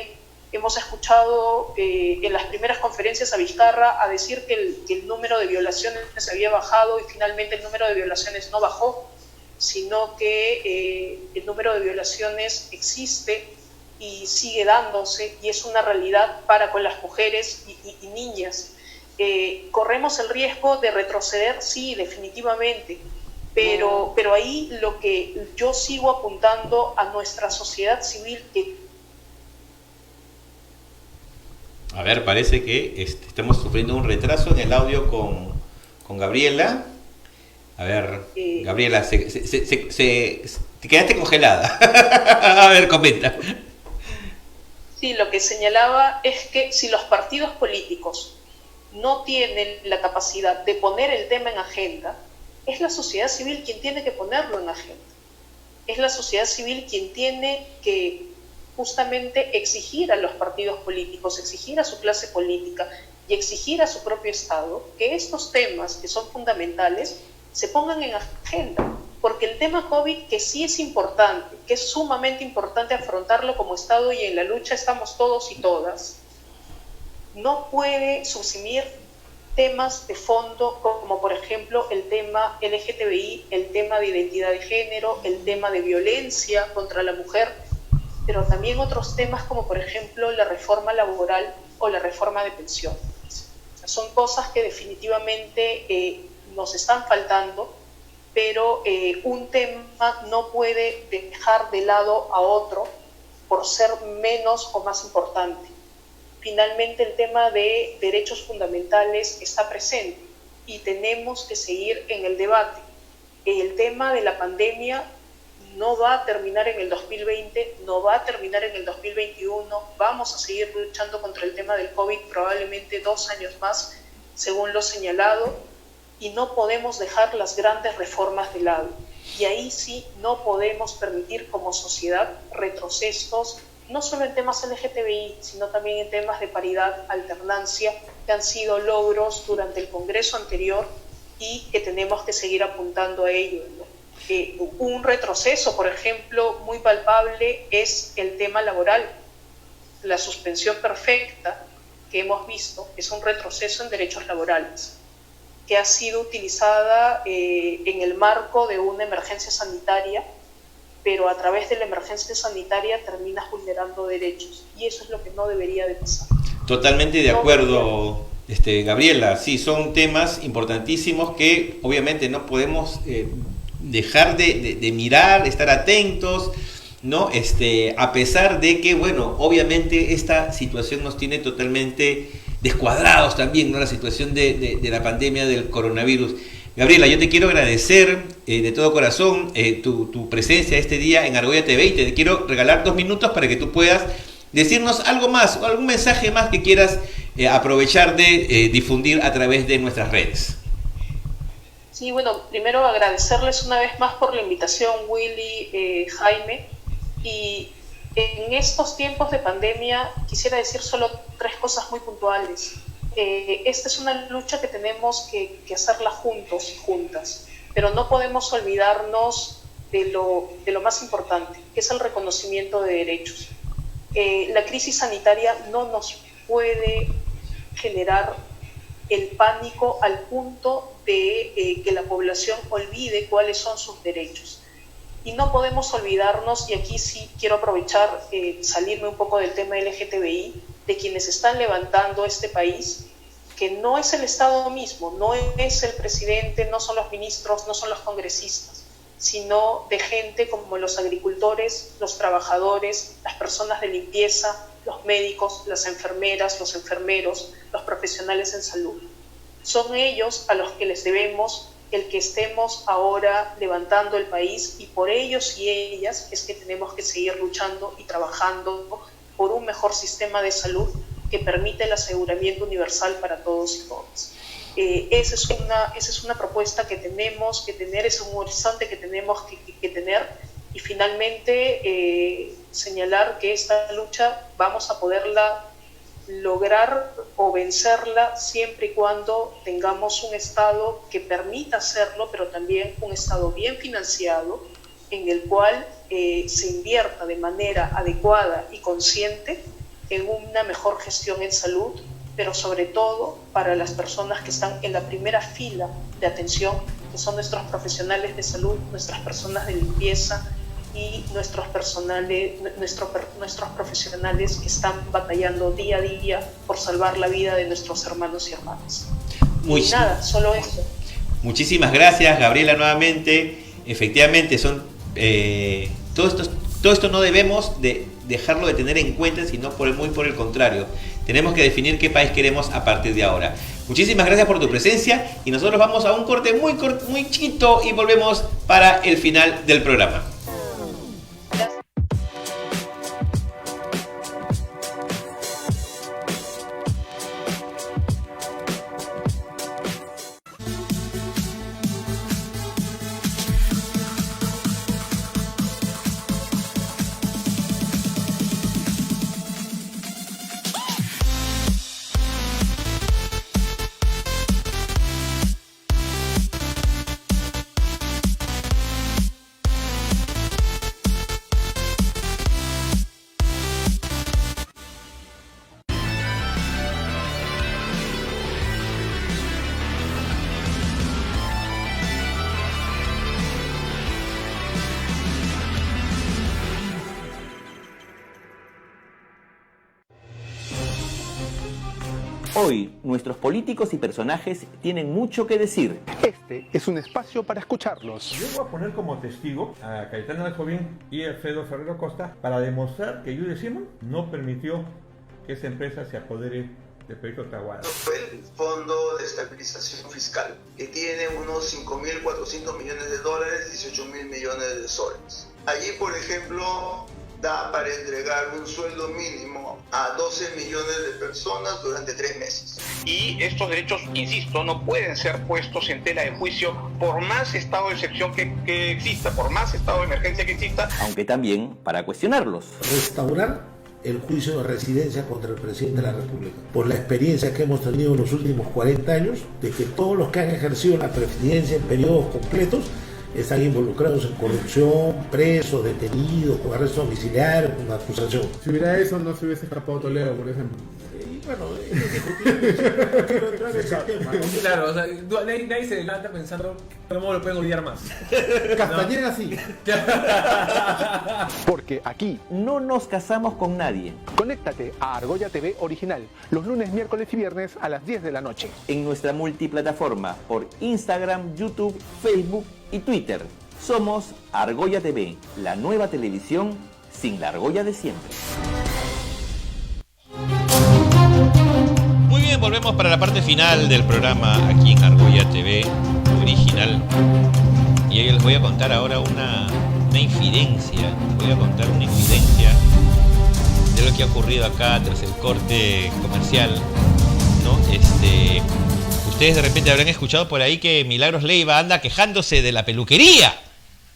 Hemos escuchado en las primeras conferencias a Vizcarra a decir que el número de violaciones había bajado y finalmente el número de violaciones no bajó, sino que el número de violaciones existe y sigue dándose y es una realidad para con las mujeres y niñas. Corremos el riesgo de retroceder, sí, definitivamente, pero ahí lo que yo sigo apuntando a nuestra sociedad civil que... A ver, parece que estamos sufriendo un retraso en el audio con Gabriela. A ver, Gabriela, Te quedaste congelada. A ver, comenta. Sí, lo que señalaba es que si los partidos políticos no tienen la capacidad de poner el tema en agenda, es la sociedad civil quien tiene que ponerlo en agenda. Es la sociedad civil quien tiene que justamente exigir a los partidos políticos, exigir a su clase política y exigir a su propio Estado que estos temas que son fundamentales se pongan en agenda. Porque el tema COVID, que sí es importante, que es sumamente importante afrontarlo como Estado y en la lucha estamos todos y todas, no puede subsumir temas de fondo como por ejemplo el tema LGTBI, el tema de identidad de género, el tema de violencia contra la mujer, pero también otros temas como por ejemplo la reforma laboral o la reforma de pensiones. Son cosas que definitivamente nos están faltando, pero un tema no puede dejar de lado a otro por ser menos o más importante. Finalmente, el tema de derechos fundamentales está presente y tenemos que seguir en el debate. El tema de la pandemia no va a terminar en el 2020, no va a terminar en el 2021, vamos a seguir luchando contra el tema del COVID probablemente 2 años más, según lo señalado, y no podemos dejar las grandes reformas de lado. Y ahí sí no podemos permitir como sociedad retrocesos, no solo en temas LGTBI, sino también en temas de paridad, alternancia, que han sido logros durante el Congreso anterior y que tenemos que seguir apuntando a ello, ¿no? Un retroceso, por ejemplo, muy palpable es el tema laboral. La suspensión perfecta que hemos visto es un retroceso en derechos laborales, que ha sido utilizada en el marco de una emergencia sanitaria, pero a través de la emergencia sanitaria terminas vulnerando derechos, y eso es lo que no debería de pasar. Totalmente de acuerdo, Gabriela. Sí, son temas importantísimos que obviamente no podemos dejar de mirar, estar atentos, ¿no? A pesar de que, bueno, obviamente esta situación nos tiene totalmente descuadrados también, ¿no? La situación de la pandemia del coronavirus. Gabriela, yo te quiero agradecer de todo corazón tu presencia este día en Argolla TV, y te quiero regalar 2 minutos para que tú puedas decirnos algo más o algún mensaje más que quieras aprovechar de difundir a través de nuestras redes. Sí, bueno, primero agradecerles una vez más por la invitación, Willy, Jaime, y en estos tiempos de pandemia quisiera decir solo 3 cosas muy puntuales. Esta es una lucha que tenemos que hacerla juntos y juntas, pero no podemos olvidarnos de lo más importante, que es el reconocimiento de derechos. La crisis sanitaria no nos puede generar el pánico al punto de que la población olvide cuáles son sus derechos. Y no podemos olvidarnos, y aquí sí quiero aprovechar, salirme un poco del tema LGTBI, de quienes están levantando este país, que no es el Estado mismo, no es el presidente, no son los ministros, no son los congresistas, sino de gente como los agricultores, los trabajadores, las personas de limpieza, los médicos, las enfermeras, los enfermeros, los profesionales en salud. Son ellos a los que les debemos el que estemos ahora levantando el país, y por ellos y ellas es que tenemos que seguir luchando y trabajando por un mejor sistema de salud que permite el aseguramiento universal para todos y todas. Esa es una propuesta que tenemos que tener, es un horizonte que tenemos que tener, y finalmente señalar que esta lucha vamos a poderla lograr o vencerla siempre y cuando tengamos un Estado que permita hacerlo, pero también un Estado bien financiado, en el cual se invierta de manera adecuada y consciente en una mejor gestión en salud, pero sobre todo para las personas que están en la primera fila de atención, que son nuestros profesionales de salud, nuestras personas de limpieza y nuestros profesionales que están batallando día a día por salvar la vida de nuestros hermanos y hermanas. Y nada, solo eso. Muchísimas gracias, Gabriela, nuevamente. Efectivamente, todo esto no debemos de dejarlo de tener en cuenta, sino muy por el contrario. Tenemos que definir qué país queremos a partir de ahora. Muchísimas gracias por tu presencia, y nosotros vamos a un corte muy chiquito y volvemos para el final del programa. Hoy, nuestros políticos y personajes tienen mucho que decir. Este es un espacio para escucharlos. Yo voy a poner como testigo a Cayetana Aljovín y Alfredo Ferrero Costa para demostrar que Judy Simon no permitió que esa empresa se apodere del proyecto Tahuada. El Fondo de Estabilización Fiscal, que tiene unos 5.400 millones de dólares, 18.000 millones de soles. Allí, por ejemplo, da para entregar un sueldo mínimo a 12 millones de personas durante 3 meses. Y estos derechos, insisto, no pueden ser puestos en tela de juicio por más estado de excepción que exista, por más estado de emergencia que exista. Aunque también para cuestionarlos. Restaurar el juicio de residencia contra el presidente de la República, por la experiencia que hemos tenido en los últimos 40 años, de que todos los que han ejercido la presidencia en periodos completos están involucrados en corrupción, presos, detenidos, con arresto domiciliario, con acusación. Si hubiera eso, no se hubiese escapado Toledo, por ejemplo. Bueno, no quiero entrar en ese tema, ¿no? Claro, o sea, nadie se levanta pensando cómo lo pueden olvidar más. Castañeda sí. Porque aquí no nos casamos con nadie. Conéctate a Argolla TV Original los lunes, miércoles y viernes a las 10 de la noche. En nuestra multiplataforma por Instagram, YouTube, Facebook y Twitter. Somos Argolla TV, la nueva televisión sin la argolla de siempre. Muy bien, volvemos para la parte final del programa aquí en Argolla TV Original. Y yo les voy a contar ahora una infidencia. Les voy a contar una infidencia de lo que ha ocurrido acá tras el corte comercial, ¿no? Ustedes de repente habrán escuchado por ahí que Milagros Leiva anda quejándose de la peluquería.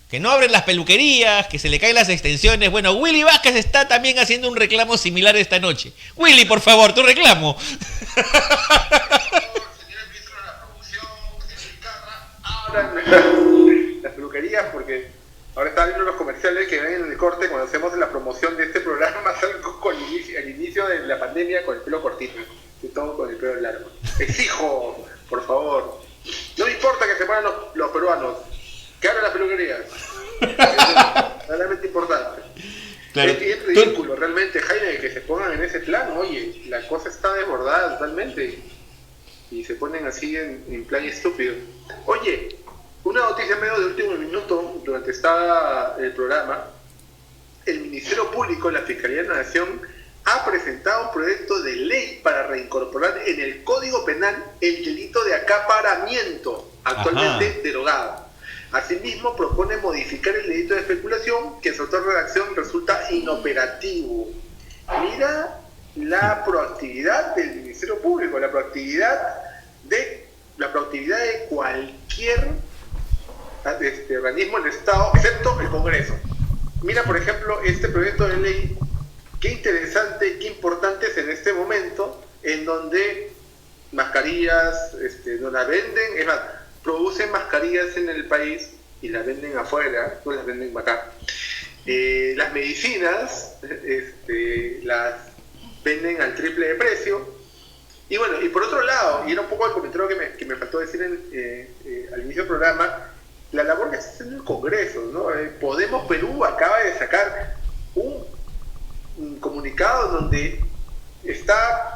Que no abren las peluquerías, que se le caen las extensiones. Bueno, Willy Vázquez está también haciendo un reclamo similar esta noche. Willy, por favor, tu reclamo. Ahora las peluquerías, porque ahora están viendo los comerciales que ven en el corte cuando hacemos la promoción de este programa, salgo con el inicio de la pandemia con el pelo cortito y todo con el pelo largo. Exijo, por favor, no me importa que se mueran los peruanos, que abran las peluquerías. Es realmente importante. Claro. Es ridículo realmente, Jaime, que se pongan en ese plan. Oye, la cosa está desbordada totalmente y se ponen así en plan estúpido. Oye, una noticia medio de último minuto durante el programa. El Ministerio Público, la Fiscalía de la Nación, ha presentado un proyecto de ley para reincorporar en el Código Penal el delito de acaparamiento, actualmente derogado. Asimismo, propone modificar el delito de especulación, que en su otra redacción resulta inoperativo. Mira la proactividad del Ministerio Público, la proactividad de cualquier organismo del Estado, excepto el Congreso. Mira, por ejemplo, este proyecto de ley, qué interesante, qué importante es en este momento, en donde mascarillas no las venden, es más, producen mascarillas en el país y las venden afuera, no las venden acá. Las medicinas las venden al triple de precio. Y bueno, y por otro lado, y era un poco el comentario que me faltó decir al inicio del programa, la labor que está haciendo el Congreso, ¿no? Podemos Perú acaba de sacar un comunicado donde está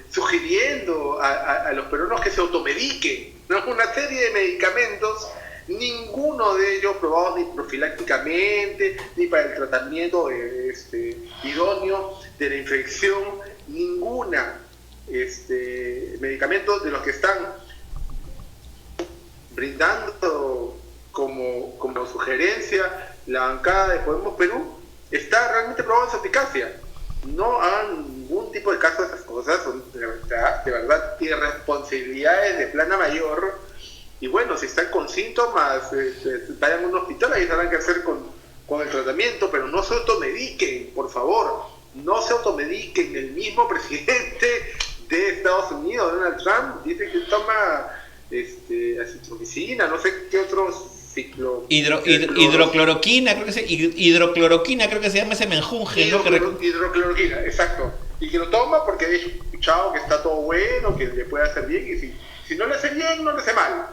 sugiriendo a los peruanos que se automediquen, ¿no? Una serie de medicamentos, ninguno de ellos probados ni profilácticamente, ni para el tratamiento idóneo de la infección, ninguna medicamento de los que están brindando como sugerencia la bancada de Podemos Perú está realmente probado en su eficacia. No hagan ningún tipo de caso de esas cosas, son de verdad irresponsabilidades de plana mayor. Y bueno, si están con síntomas, vayan a un hospital, ahí sabrán qué hacer con el tratamiento, pero no se automediquen, por favor, no se automediquen. El mismo presidente de Estados Unidos, Donald Trump, dice que toma acitromicina, no sé qué otros hidrocloroquina, creo que se llama ese menjunje, hidrocloroquina, exacto, y que lo toma porque ha escuchado que está todo bueno, que le puede hacer bien, y Si no lo hace bien, no lo hace mal.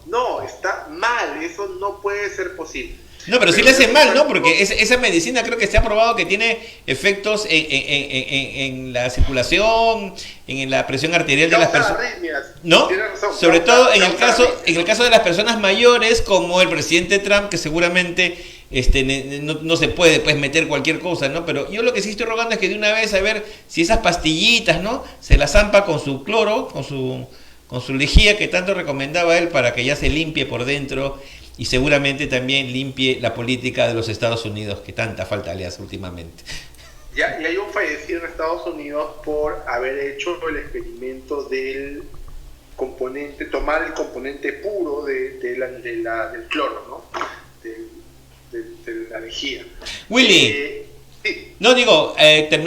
No, está mal, eso no puede ser posible. No, pero sí le hace mal, ¿no? Porque esa medicina creo que se ha probado que tiene efectos en la circulación, en la presión arterial de las personas. ¿No? Sobre todo en el caso de las personas mayores, como el presidente Trump, que seguramente no se puede pues meter cualquier cosa, ¿no? Pero yo lo que sí estoy rogando es que de una vez a ver si esas pastillitas, ¿no? Se las zampa con su cloro, con su lejía que tanto recomendaba él para que ya se limpie por dentro. Y seguramente también limpie la política de los Estados Unidos, que tanta falta le hace últimamente. Ya hay un fallecido en Estados Unidos por haber hecho el experimento del componente, tomar el componente puro del cloro, ¿no? De la lejía. Willy, no digo,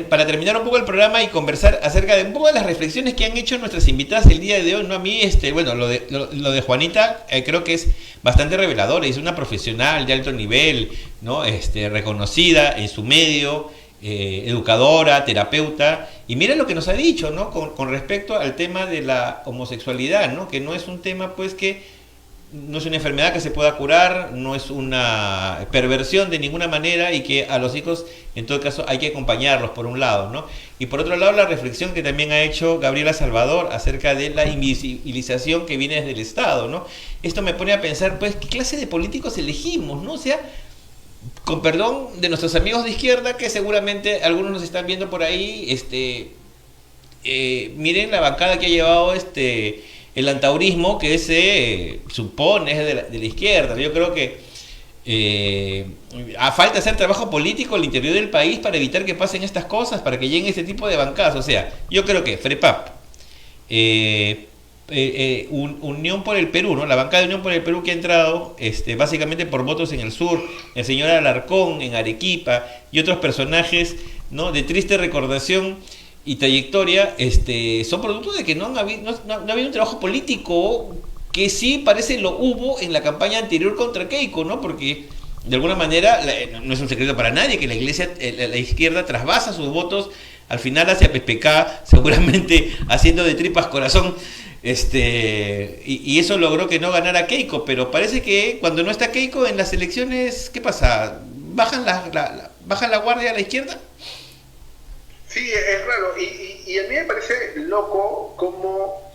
para terminar un poco el programa y conversar acerca de un poco de las reflexiones que han hecho nuestras invitadas el día de hoy, ¿no? A mí, bueno, lo de Juanita creo que es bastante revelador, es una profesional de alto nivel, ¿no? Reconocida en su medio, educadora, terapeuta, y mira lo que nos ha dicho, ¿no? Con respecto al tema de la homosexualidad, ¿no? Que no es un tema, pues, que no es una enfermedad que se pueda curar, no es una perversión de ninguna manera y que a los hijos, en todo caso, hay que acompañarlos por un lado, ¿no? Y por otro lado, la reflexión que también ha hecho Gabriela Salvador acerca de la invisibilización que viene desde el Estado, ¿no? Esto me pone a pensar, pues, ¿qué clase de políticos elegimos, no? O sea, con perdón de nuestros amigos de izquierda, que seguramente algunos nos están viendo por ahí, miren la bancada que ha llevado el antaurismo, que se supone es de la izquierda. Yo creo que a falta hacer trabajo político al interior del país para evitar que pasen estas cosas, para que lleguen este tipo de bancadas. O sea, yo creo que FREPAP, Unión por el Perú, ¿no? La bancada de Unión por el Perú que ha entrado básicamente por votos en el sur, el señor Alarcón en Arequipa y otros personajes, ¿no? De triste recordación y trayectoria, son productos de que no ha habido un trabajo político, que sí parece lo hubo en la campaña anterior contra Keiko, ¿no? Porque de alguna manera no es un secreto para nadie que la iglesia, la izquierda trasvasa sus votos al final hacia PPK, seguramente haciendo de tripas corazón, y eso logró que no ganara Keiko, pero parece que cuando no está Keiko en las elecciones, ¿qué pasa? ¿Bajan la guardia a la izquierda? Sí, es raro, y a mí me parece loco como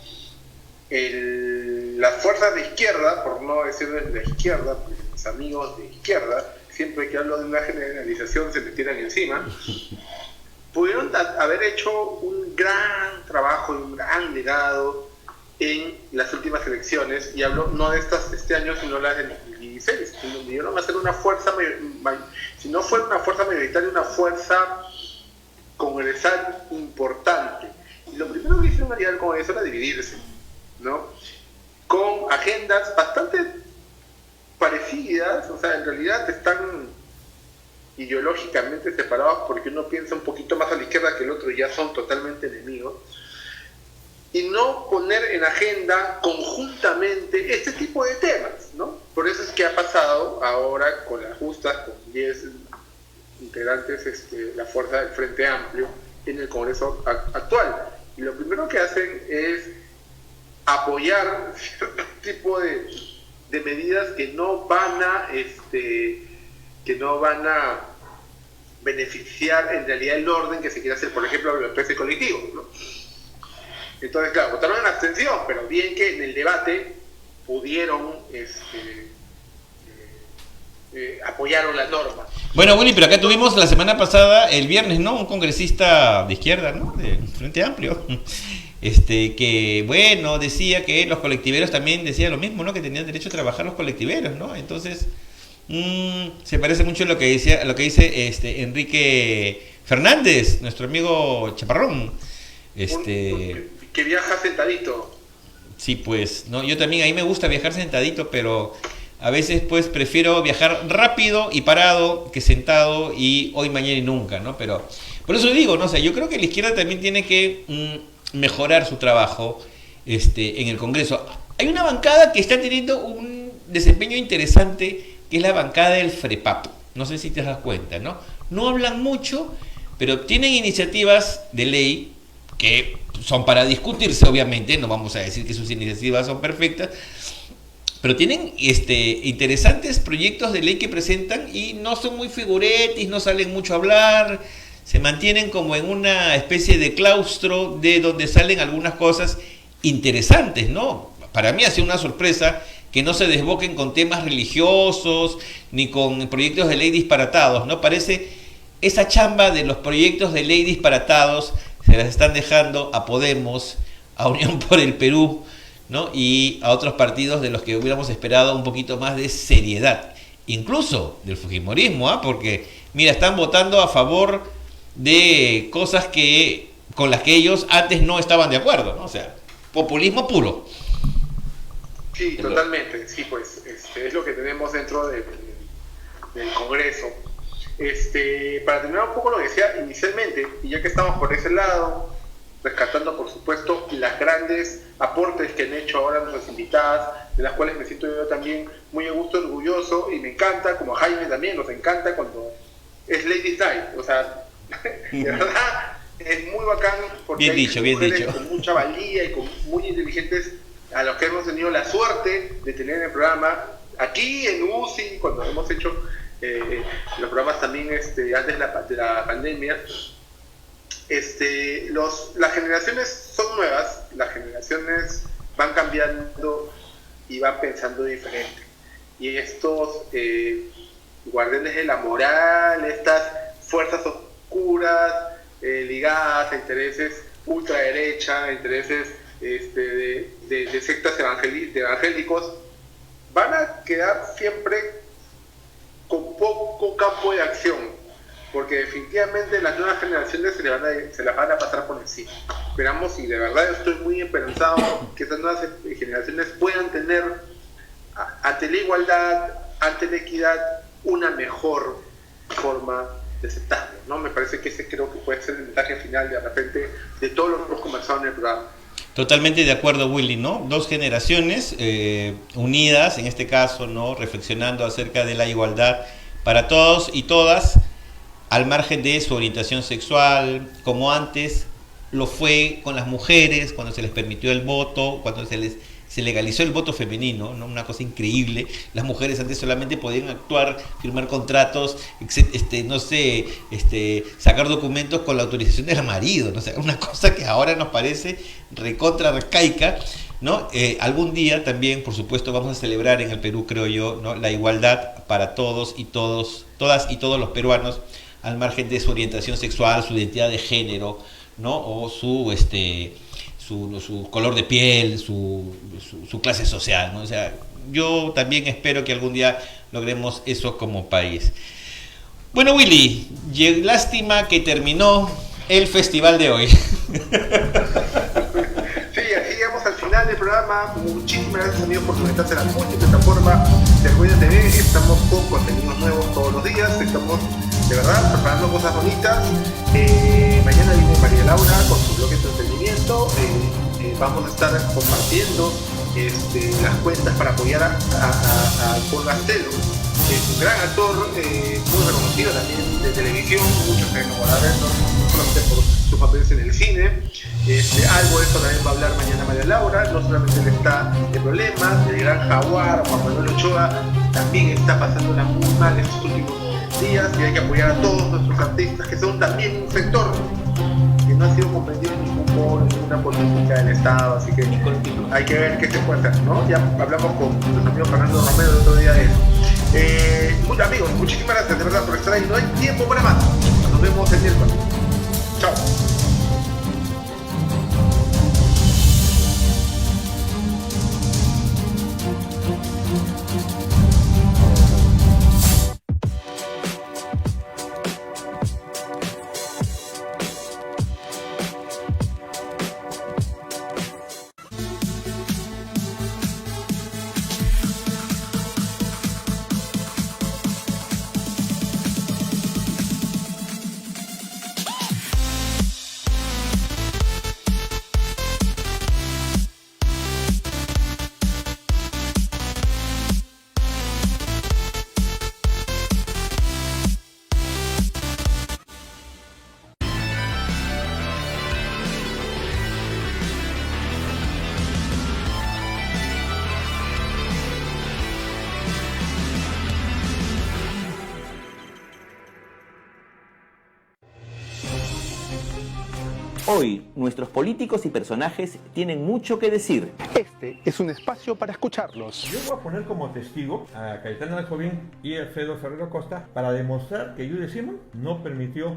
las fuerzas de izquierda, por no decir de la izquierda, porque mis amigos de izquierda, siempre que hablo de una generalización se me tiran encima, pudieron haber hecho un gran trabajo y un gran legado en las últimas elecciones, y hablo no de este año, sino las del 2016, en donde iban a ser una fuerza, si no fuera una fuerza mayoritaria, una fuerza congresal importante. Y lo primero que hicieron al Congreso era dividirse, ¿no? Con agendas bastante parecidas, o sea, en realidad están ideológicamente separados porque uno piensa un poquito más a la izquierda que el otro y ya son totalmente enemigos, y no poner en agenda conjuntamente este tipo de temas, ¿no? Por eso es que ha pasado ahora con las justas, con 10 integrantes, la fuerza del Frente Amplio en el Congreso actual, y lo primero que hacen es apoyar cierto tipo de medidas que no van a beneficiar en realidad el orden que se quiere hacer, por ejemplo, los precios colectivos, ¿no? Entonces, claro, votaron en abstención, pero bien que en el debate pudieron apoyaron la norma. Bueno, Willy, pero acá tuvimos la semana pasada, el viernes, ¿no? Un congresista de izquierda, ¿no? De Frente Amplio, que, bueno, decía que los colectiveros también decía lo mismo, ¿no? Que tenían derecho a trabajar los colectiveros, ¿no? Entonces, se parece mucho a lo que dice Enrique Fernández, nuestro amigo Chaparrón. Que viaja sentadito. Sí, pues, no, yo también, a mí me gusta viajar sentadito, pero a veces pues prefiero viajar rápido y parado que sentado y hoy, mañana y nunca, ¿no? Pero por eso digo, no sé, yo creo que la izquierda también tiene que mejorar su trabajo en el Congreso. Hay una bancada que está teniendo un desempeño interesante, que es la bancada del FREPAP. No sé si te das cuenta, ¿no? No hablan mucho, pero tienen iniciativas de ley que son para discutirse, obviamente, no vamos a decir que sus iniciativas son perfectas, pero tienen interesantes proyectos de ley que presentan y no son muy figuretis, no salen mucho a hablar, se mantienen como en una especie de claustro de donde salen algunas cosas interesantes, ¿no? Para mí ha sido una sorpresa que no se desboquen con temas religiosos ni con proyectos de ley disparatados, ¿no? Parece esa chamba de los proyectos de ley disparatados se las están dejando a Podemos, a Unión por el Perú, ¿no? Y a otros partidos de los que hubiéramos esperado un poquito más de seriedad, incluso del fujimorismo, porque mira, están votando a favor de cosas con las que ellos antes no estaban de acuerdo, ¿no? O sea, populismo puro. Sí, totalmente, sí, pues es lo que tenemos dentro del Congreso. Para terminar un poco lo que decía inicialmente, y ya que estamos por ese lado, rescatando por supuesto las grandes aportes que han hecho ahora nuestras invitadas, de las cuales me siento yo también muy a gusto, orgulloso, y me encanta, como a Jaime también, nos encanta cuando es Ladies Night, o sea, de verdad es muy bacán porque bien hay dicho, bien mujeres dicho. con mucha valía y muy inteligentes, a los que hemos tenido la suerte de tener en el programa, aquí en UCI, cuando hemos hecho los programas también antes de la pandemia. Las generaciones son nuevas, las generaciones van cambiando y van pensando diferente. Y estos guardianes de la moral, estas fuerzas oscuras ligadas a intereses ultraderecha, a intereses de sectas evangélicos, van a quedar siempre con poco campo de acción, porque definitivamente las nuevas generaciones se las van a pasar por encima. Esperamos, y de verdad estoy muy esperanzado, que estas nuevas generaciones puedan tener ante la igualdad, ante la equidad, una mejor forma de aceptarlo, ¿no? Me parece que ese creo que puede ser el mensaje final de repente de todo lo que hemos conversado en el programa. Totalmente de acuerdo, Willy, ¿no? Dos generaciones unidas, en este caso, ¿no? Reflexionando acerca de la igualdad para todos y todas, al margen de su orientación sexual, como antes lo fue con las mujeres, cuando se les permitió el voto, cuando se legalizó el voto femenino, ¿no? Una cosa increíble. Las mujeres antes solamente podían actuar, firmar contratos, sacar documentos con la autorización del marido, ¿no? O sea, una cosa que ahora nos parece recontra arcaica, ¿no? Algún día también, por supuesto, vamos a celebrar en el Perú, creo yo, ¿no? La igualdad para todas y todos los peruanos, al margen de su orientación sexual, su identidad de género, ¿no? O su color de piel, su clase social, ¿no? O sea, yo también espero que algún día logremos eso como país. Bueno, Willy, lástima que terminó el festival de hoy. Sí, así llegamos al final del programa. Muchísimas gracias, amigos, por conectarse a la multiplataforma de Argolla TV. Estamos con contenidos nuevos todos los días. Estamos, de verdad, preparando cosas bonitas. Mañana viene María Laura con su blog de entretenimiento. Vamos a estar compartiendo las cuentas para apoyar a Paul Gastelo, un gran actor, muy reconocido también de televisión, muchos que no van a verlo, no solamente por sus papeles en el cine. Algo de eso también va a hablar mañana María Laura. No solamente él está de problemas, el gran Jaguar, Juan Manuel Ochoa, también está pasándola muy mal estos últimos días, y hay que apoyar a todos nuestros artistas, que son también un sector que no ha sido comprendido en ningún modo, en ninguna política del Estado, así que hay que ver qué se puede hacer, ¿no? Ya hablamos con nuestro amigo Fernando Romero el otro día de eso. Amigos, muchísimas gracias de verdad por estar ahí. No hay tiempo para más. Nos vemos el miércoles. Chao. Hoy, nuestros políticos y personajes tienen mucho que decir. Este es un espacio para escucharlos. Yo voy a poner como testigo a Cayetano Aljovín y Alfredo Ferrero Costa para demostrar que Judy Simon no permitió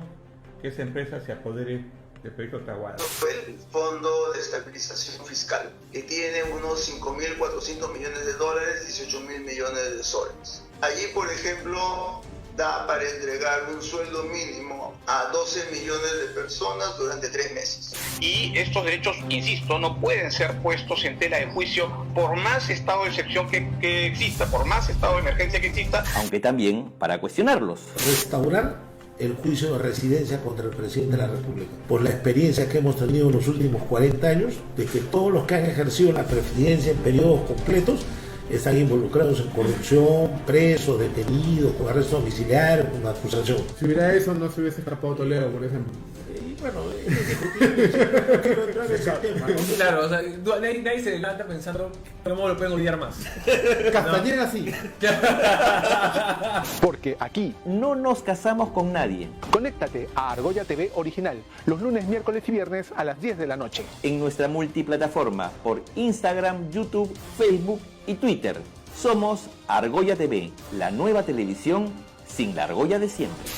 que esa empresa se apodere del proyecto Tahuada. Fue el Fondo de Estabilización Fiscal, que tiene unos 5.400 millones de dólares, 18.000 millones de soles. Allí, por ejemplo, da para entregar un sueldo mínimo a 12 millones de personas durante 3 meses. Y estos derechos, insisto, no pueden ser puestos en tela de juicio por más estado de excepción que exista, por más estado de emergencia que exista. Aunque también para cuestionarlos. Restaurar el juicio de residencia contra el presidente de la República, por la experiencia que hemos tenido en los últimos 40 años, de que todos los que han ejercido la presidencia en periodos completos están involucrados en corrupción, presos, detenidos, con arresto domiciliario, con acusación. Si hubiera eso, no se hubiese escapado Toledo, por ejemplo. Bueno, quiero entrar en ese tema, ¿no? Claro, o sea, nadie se levanta pensando cómo lo pueden olvidar más. Castañeda sí. Porque aquí no nos casamos con nadie. Conéctate a Argolla TV Original los lunes, miércoles y viernes a las 10 de la noche. En nuestra multiplataforma por Instagram, YouTube, Facebook y Twitter. Somos Argolla TV, la nueva televisión sin la argolla de siempre.